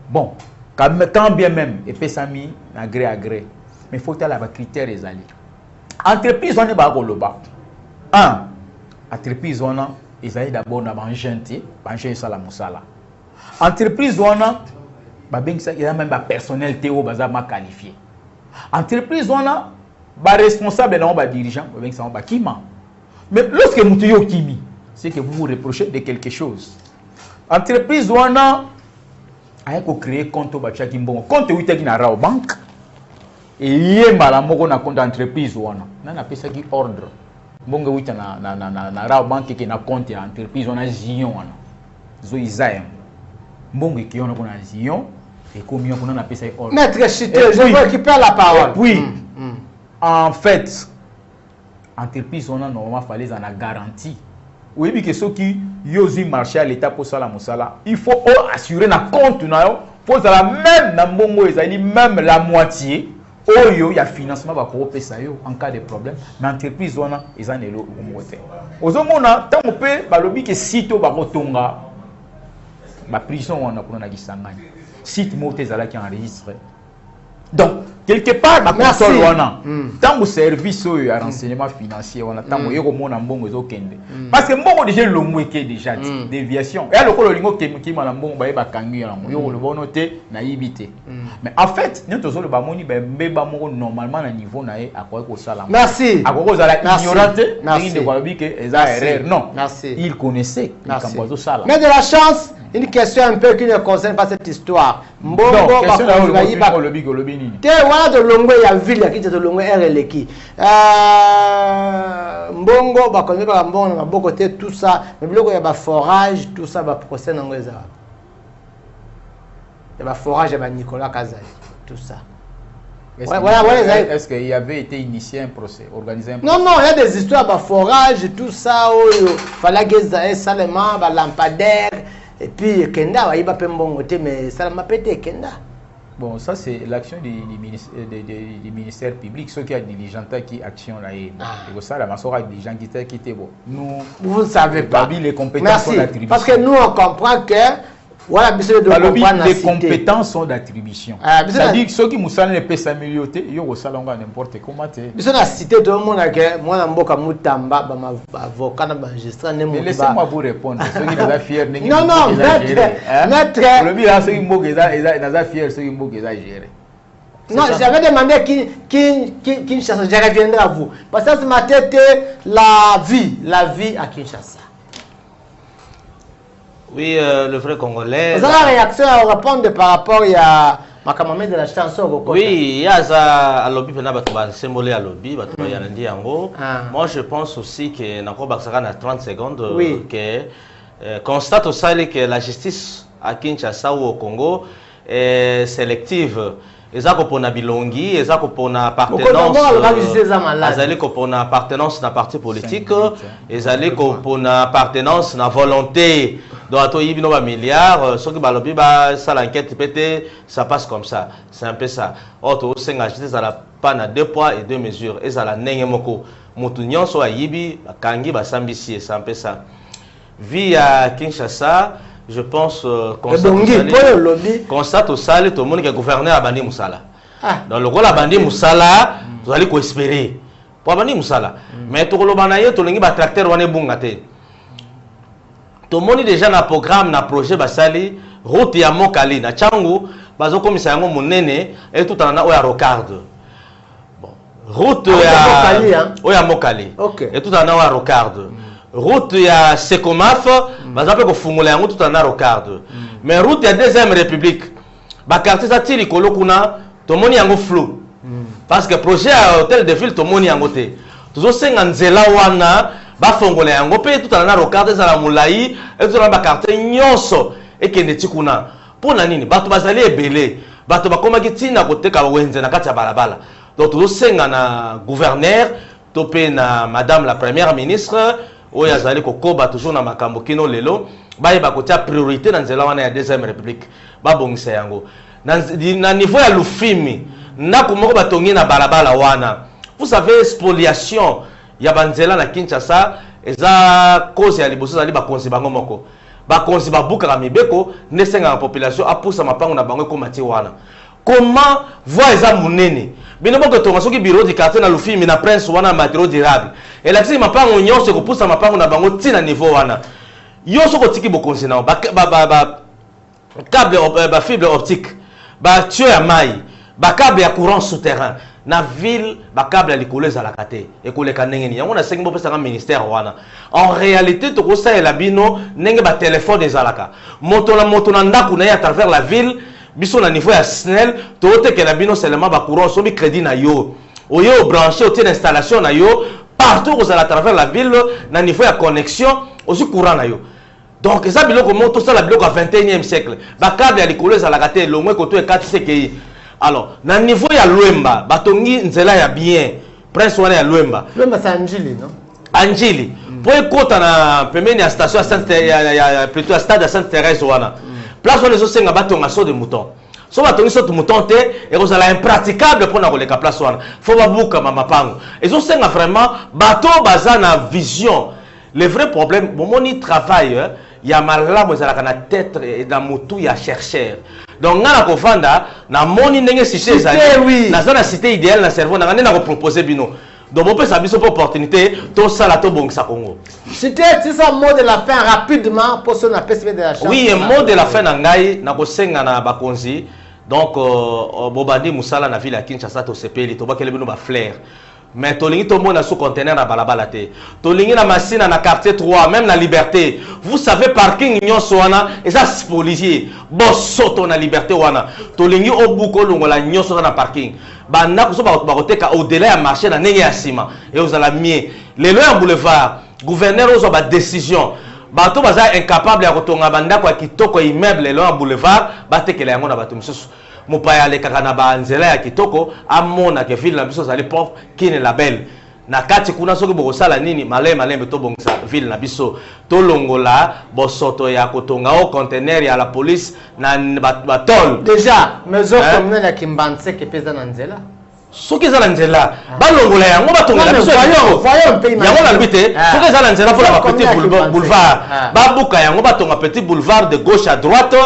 Bon, quand bien même, et paie ça mis à gré. Mais il faut que les critères les alliés. Entreprise, on est bas au bas. Entreprise, on a, ils ont d'abord un gentil, un gentil salamoussala. Entreprise, on a, il y a même un personnel théo bazama qualifié. Entreprise, on a, responsable, un dirigeant, un kima. Mais lorsque vous êtes kimi, c'est que vous vous reprochez de quelque chose. Entreprise, on a, il faut créer compte au bachaki mbongo. Compte où il y a une banque. Et il y a un compte d'entreprise. On a appelé ça qui ordre. Bongo wita na banque qui na compte d'entreprise on a zion zo isaem. Bongo qui on a zion et comme on a appelé ça ordre. Maître Chité, je récupère la parole. Oui. En fait, entreprise on a normalement fallait en a garantie. Oui, mais que ceux qui yosi marché à l'état pour ça la musala, il faut assurer na compte na yo, faut ça même na bongo ezali même la moitié. Il y a financement en cas de problème. L'entreprise, on a des années. Aux hommes, on a tant qu'on peut, le que site la prison, on a pour site moté qui est enregistré. Donc, quelque part ba Merci. console wana tango service oyo ya renseignement financier wana tango yeko mona mbongo ezokende parce que mbongo déjà lomweke déjà déviation et lokolo lingo kema na mbongo ba kangi yango yo le bono te na yibité mais en fait nous tozo le ba moni ba mbeba moko normalement na niveau na e akoye ko sala Merci. akoko za la ignorante Merci. de kwa biki eza erreur non Merci. il connaissait kambozo sala Mais de la chance, une question un peu qui ne concerne pas cette histoire. Mbongo non question là ba le big le bini te wana de longwe ya ville qui de longwe RLK. Mbongo ba konne ba mbongo na maboko te tout ça, mais biloko ya ba forage, tout ça ba procès nango eza. Ya ba forage ya ba Nicolas Kazali, tout ça. Est-ce qu'il y avait été initié un procès, organisé un procès? Non, il y a des histoires de forage, tout ça, il fallait que ça seulement des lampadaires, et puis Kenda, il va pas me mais ça m'a pété Kenda. Bon, ça c'est l'action du ministère public, ceux qui ont diligenté qui action là. Et ça, la masse des gens qui étaient bon. Nous, vous ne savez pas. Les compétences sont d'attribution. Parce que nous, on comprend que voilà, les compétences sont d'attribution. C'est-à-dire que ceux qui ne peuvent s'améliorer, ils vont s'allonger n'importe comment. Ils sont cité tout le monde que moi, je suis Moutamba, avocat, magistrat, mais laissez-moi vous répondre. Ceux qui sont fiers, non, maître. Le but, ceux qui sont fiers, ceux qui sont gérer. Non, j'avais demandé qui Kinshasa, je reviendrai à vous. Parce que ce matin, la vie à Kinshasa. Oui, le vrai Congolais. Vous avez la réaction à répondre par rapport à ma camarade de la chanson. Oui, il y a ça à lobby, il y a un symbole à lobby, moi je pense aussi que dans 30 secondes, oui. Que constate aussi que la justice à Kinshasa ou au Congo est sélective. Ezako pona bilongi, ezako pona appartenance, ezako pona appartenance na parti politique, ezako pona appartenance na volonté. Donc ato yibino ba milliard, ceux qui balobi ba ça l'enquête pété, ça passe comme ça. C'est un peu ça. Auto senga justice ala pas na 2 poids et 2 mesures, ezala nenge moko. Mutu nyonso ayibi bakangi basambisi, c'est un peu ça. Via Kinshasa, je pense constate au sale tout le monde qui est gouverneur à Bandi Moussala. Dans le rôle à Bandi Moussala, vous allez espérer pour Bandi Moussala. Mais tout le monde tout le monde tracteur on est bon gâté. Tout le monde déjà dans programme, dans projet basali route ya Mokali na Changu, bazo commissaire ngo monene et tout en a oya rocarde. Bon, route ya Mokali. Et tout en a oya rocarde. Route ya Sekomaf, bazape ko fungola yango tout en a rocarde. Mais route ya deuxième république, ba quartier ça tiri kolo kuna, to moni yango flou. Parce que projet à hôtel de ville to moni yango te. Tozo senga nzela wana ba fungola yango pe tout en a rocarde za la mulai, et tout en ba quartier nyonso et kende tikuna. Pona nini? Bato bazali ebele, bato bakoma kitina koteka wenze na kati ya balabala. Donc tozo senga na gouverneur, to pe na madame la première ministre oya zali kokoba toujours na makambo kino lelo bayeba kotia priorité na nzela wana ya deuxième république babongisa yango na niveau ya lufimi ndako moko batongi na balabala wana. Vous savez spoliation ya banzela na Kinshasa eza cause ya liboso zali bakonzi bango moko bakonzi babuka mibeko nesenga la population apusa mapango na bango komati wana. Comment voir eza munene bino boko tonga soki bureau du quartier na lufimi na prince wana matériaux durable et là si mapango nyonso ko poussa mapango na bango tina niveau wana yo soko tiki bokonzi na ba câble ba fibre optique ba tuyau ya mai ba câble ya courant souterrain na ville ba câble likoleza la kate et koleka ndenge yango na sengi bopesa ka ministère wana. En réalité to ko sa la bino ndenge ba téléphone ezalaka moto na ndaku na ya à travers la ville. Biso na niveau ya SNEL tote que la bino seulement ba courant so bi crédit na yo oyo branché au installation na yo partout aux à travers la ville na niveau ya connexion aussi courant na yo. Donc ça biloko moto ça la biloko à 21e siècle ba câble ya likolo za la kate longwe ko to e 4 CKI. Alors na niveau ya Luemba batongi nzela ya bien prince wana ya Luemba c'est Anjili non Anjili pour écouter na pembeni ya station à Sainte ya plutôt à stade à Sainte Thérèse wana. Place où les osenga batonga saut de mouton. So batongi saut de mouton te et vous allez impraticable pour na koleka place wana. Faut babuka mama pango. Et osenga vraiment bateau bazana vision Le vrai problème, bon, mon travail, il y a malheureusement dans la tête et dans mon tout, il y a chercheur. Donc, on a kofanda, na moni nenge cité oui. na zona cité idéale na cerveau, na ngane na proposer bino. Donc, on peut s'amuser pour opportunité, tout ça là, tout bon ça Congo. C'était ça mot de la fin rapidement pour ce qu'on appelle de la chance. Oui, mot de la fin na ngai na kosenga na bakonzi. Donc, Bobandi Moussala na ville à Kinshasa to sepeli to bakele bino ba flair. Mais tolingi to mona sous conteneur na balabala te. Tolingi na machine na quartier 3, même na Liberté. Vous savez parking nyonso wana eza policier. Bosoto na Liberté wana. Tolingi obuko longola nyonso na parking. Banda ko so ba koteka au-delà ya marché na ndenge ya sima. Et vous allez mieux. Les lois boulevard, gouverneur ozo ba décision. Bato baza incapable ya kotonga banda kwa kitoko immeuble les lois boulevard, batekela yango na bato misusu. Mopaya le kakana ba nzela ya kitoko amona ke ville na biso zali propre kine label na kati kuna soki bokosala nini malembe to bongisa ville na biso to longola bosoto ya kotonga o conteneur ya la police na batol déjà maison communale ya Kimbanse ke pesa na nzela soki za na nzela balongola yango batonga na biso yango na lubite soki za na nzela pour la petit boulevard babuka yango batonga petit boulevard de gauche à droite.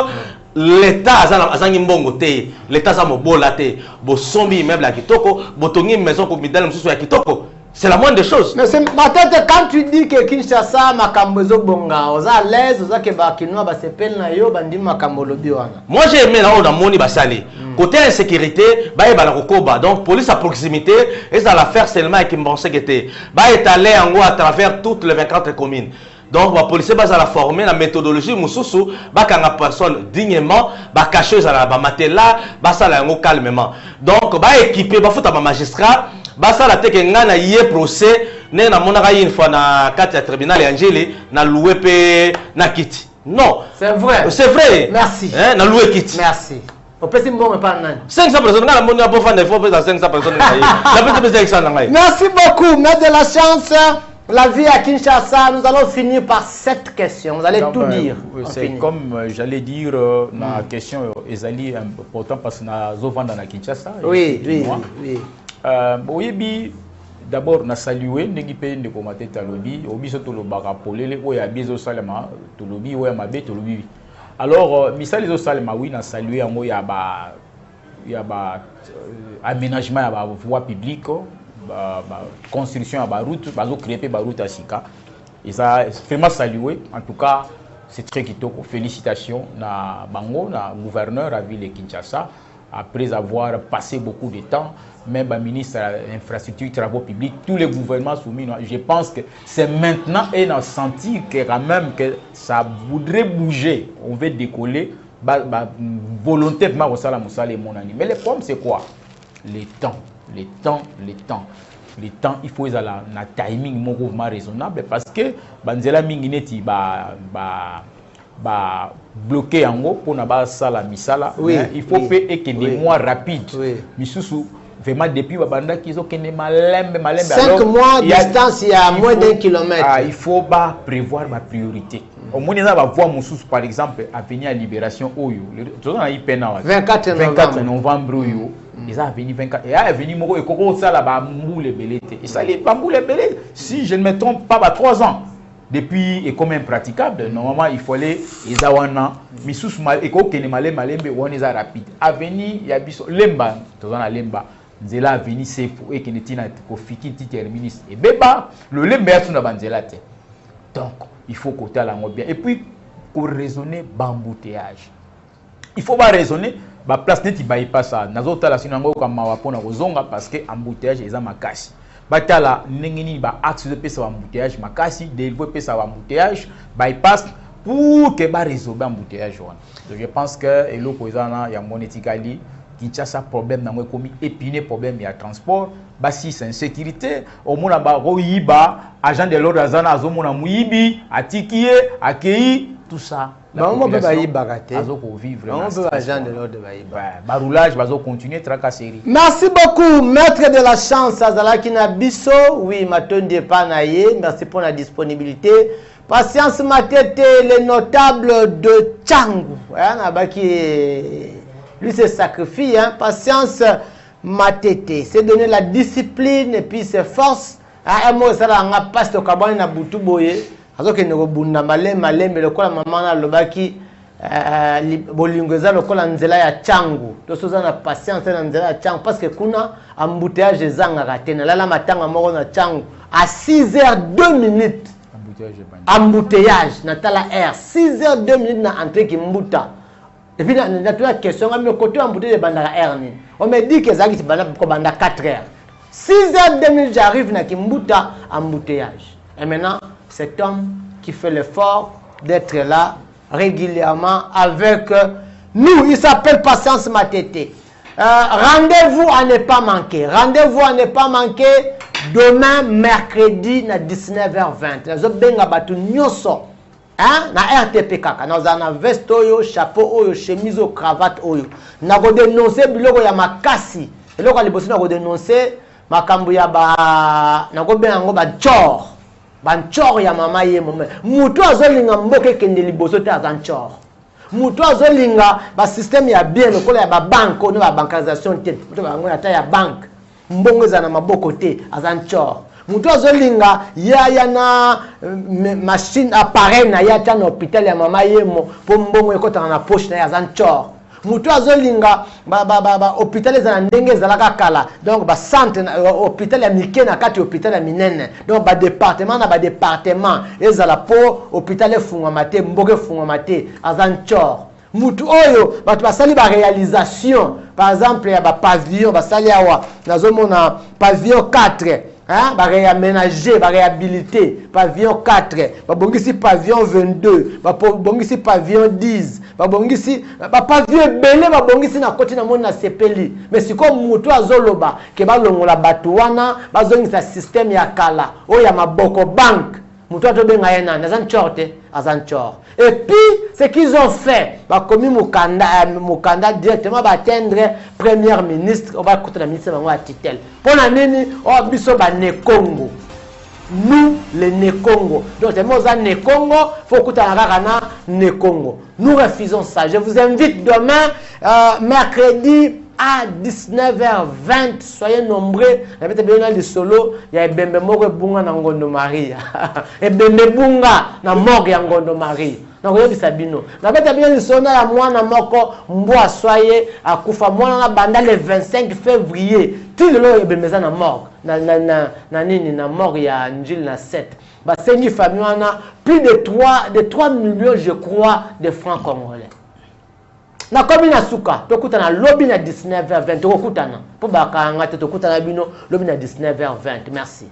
L'État a mbongo te, l'État a mobola te, bo sombi immeuble à Kitoko, bo tongi maison comme midal msusu à Kitoko. C'est la moindre des choses. Mais c'est ma tête quand tu dis que Kinshasa makambozo bonga, oza à l'aise, oza ke ba kinwa ba sepel na yo bandi makambo lobi wana. Moi j'ai aimé là on a moni basali. Côté insécurité, ba ba la kokoba. Donc police à proximité, et ça la faire seulement qui pensait que était. Ba étalé en gros à travers toutes les 24 communes. Donc, les policiers sont formés la méthodologie mususu, bakanga personne dignement, cacher la matela, basala yango calmement. Donc, équiper, fouta ma magistrat, basala teke ngana yé procès, né na monaka une fois na carte tribunal ya Angeli, na loué pe na kiti. Non. C'est vrai. C'est vrai. Merci. Hein, na loué kiti. Merci. Au petit moment pas nan. 500 personnes, ngana monia po fan de fois 500 personnes ngai. La petite 500 ngai. Merci beaucoup, maître de la chance. La vie à Kinshasa, nous allons finir par cette question. Vous allez tout dire. C'est comme j'allais dire, la question est important parce que nous avons dans la Kinshasa. Oui, oui, oui. D'abord, nous saluons les pays de commander Talobi, Obiso Tolobaka Polele, Oya Bizo Salama, Tolobi, Oya Mabe, Tolobi. Alors, Misal les Salama, oui, nous saluons, il y a aménagement à la voie publique. Construction à route, créer la route à Sika. Et ça, vraiment salué. En tout cas, c'est très kitoko. Félicitations à Bango, à gouverneur à ville de Kinshasa, après avoir passé beaucoup de temps, même le ministre de l'Infrastructure et des Travaux Publics, tous les gouvernements soumis. Je pense que c'est maintenant et on a senti que quand même que ça voudrait bouger. On veut décoller. Volontairement, mais le problème, c'est quoi? Les temps. Les temps, il faut un timing mouvement raisonnable parce que banzela mingineti bloqué en haut pour na ba sala misala. Oui, il faut faire et que des mois rapides. Misusu vraiment depuis banda qu'ils ont kene malembe 5 mois de distance, il y a moins d'un kilomètre. Il faut prévoir ma priorité. Au moins, on va voir Moussous, par exemple, à venir à Libération Oyo. 24 novembre. Ils ont venu 24. Et à venir Moko et Koko, ça là-bas, Moule Belé. Et ça, les Bamboule Belé, si je ne me trompe pas, 3 ans. Depuis, et comme impraticable, normalement, il fallait, ils ont un an. Missous, et Koko, Malembe, on est rapide. À venir, il y a Lemba, Lemba. Nzela a venu, c'est fou, et qu'il n'y a pas de ministre. Et Beba, le Lemba, c'est une banzela. Donc, il faut côté la bien. Et puis, pour raisonner, bambouteillage. Il faut pas raisonner, la place n'est pas ça. Nous avons la sinango comme mawapona rozonga parce que embouteillage est makasi. Batala n'engeni ba axe de pesa embouteillage makasi, délever pesa embouteillage, bypass pour que ba résoudre embouteillage. Donc je pense que et l'opposant il y a monétically Kinshasa problème na komi épiné problème ya transport, ba si c'est insécurité, au mona ba royiba, agent de l'ordre azana azomona muibi, atikié, accueilli, tout ça. On peut vivre. On peut agent de l'ordre baroulage, bazo continuer tracasserie. Merci beaucoup, maître de la chance Azalaki Nabiso. Oui, matonde panaye, merci pour la disponibilité. Patience Matete, le notable de Tchangou. Lui se sacrifie, hein. Patience Matete, c'est donner la discipline et puis ses forces ah moi ça là nga passe to kabani na butu boye azoke ne bunda malembe lokola mama na lobaki bolingo eza lokola nzela ya changu to soza na patience na nzela ya changu parce que kuna embouteillage ezanga te na lala matanga moko na changu à 6h02 embouteillage na tala air 6h02 na entrée ki mbuta. Et puis, la question, mais côté embouteillage de Bandara Air, on me dit que ça est 4 heures. 6h02, j'arrive à Kimbuta, embouteillage. Et maintenant, cet homme qui fait l'effort d'être là régulièrement avec nous, il s'appelle Patience Matete. Rendez-vous à ne pas manquer. Rendez-vous à ne pas manquer demain, mercredi, à 19h20. Je vais hein na RTP kaka na za na veste oyo chapeau oyo chemise oyo cravate oyo na ko dénoncer biloko ya makasi biloko libosi na ko dénoncer makambo ya ba na ko benga ngo ba chor ya mama ye mutu azolinga mboke kende liboso te azan chor mutu azolinga ba système ya bien lokola ya ba banque ono ba bancarisation te mutu ba ngo ata ya banque mbongo za na maboko te azan chor. Mutu azolinga ya na machine appareil na ya tana hôpital ya mama yemo po mbongo ekota na poche na ya zanchor. Mutu azolinga hôpital za ndenge zalaka kala donc ba centre hôpital ya mike na kati hôpital ya minene donc ba département na ba département ezala po hôpital efungwa mate mboke efungwa mate azanchor. Mutu oyo batu basali ba réalisation par exemple ya ba pavillon basali awa nazomona pavillon 4 hein, ba réaménager, ba réhabiliter pavillon 4, ba bongisi pavillon 22, ba bongisi pavillon 10, ba bongisi ba pavillon belé ba bongisi na koti na moni na sepeli. Mais si comme mutu azoloba ke ba longola batu wana ba zongisa système ya kala o ya maboko bank mutu atobenga yena nazan chorte azan chor. Et puis ce qu'ils ont fait ba komi mukanda directement ba atteindre premier ministre on va côté la ministre bango a titel pona nini o biso ba ne Congo nous les ne Congo donc c'est moi za ne Congo faut kutana kaka na ne Congo nous refusons ça. Je vous invite demain mercredi à 19h20, soyez nombreux. La bête bien le solo, il y a Ebembe moko bunga na Ngondo Maria. Ebembe bunga na morgue ya Ngondo Maria. Na ko yebisa bino. La bête bien le solo ya mwana moko mbwa soye akufa mwana na banda le 25 février. Tout le long Ebembe za na morgue. Na nini na morgue ya Njil na 7. Ba sengi famille wana plus de 3 millions je crois de francs congolais. Na komi na suka tokutana lobby na 19h20 tokutana po bakanga tokutana bino lobby na 19h20. Merci.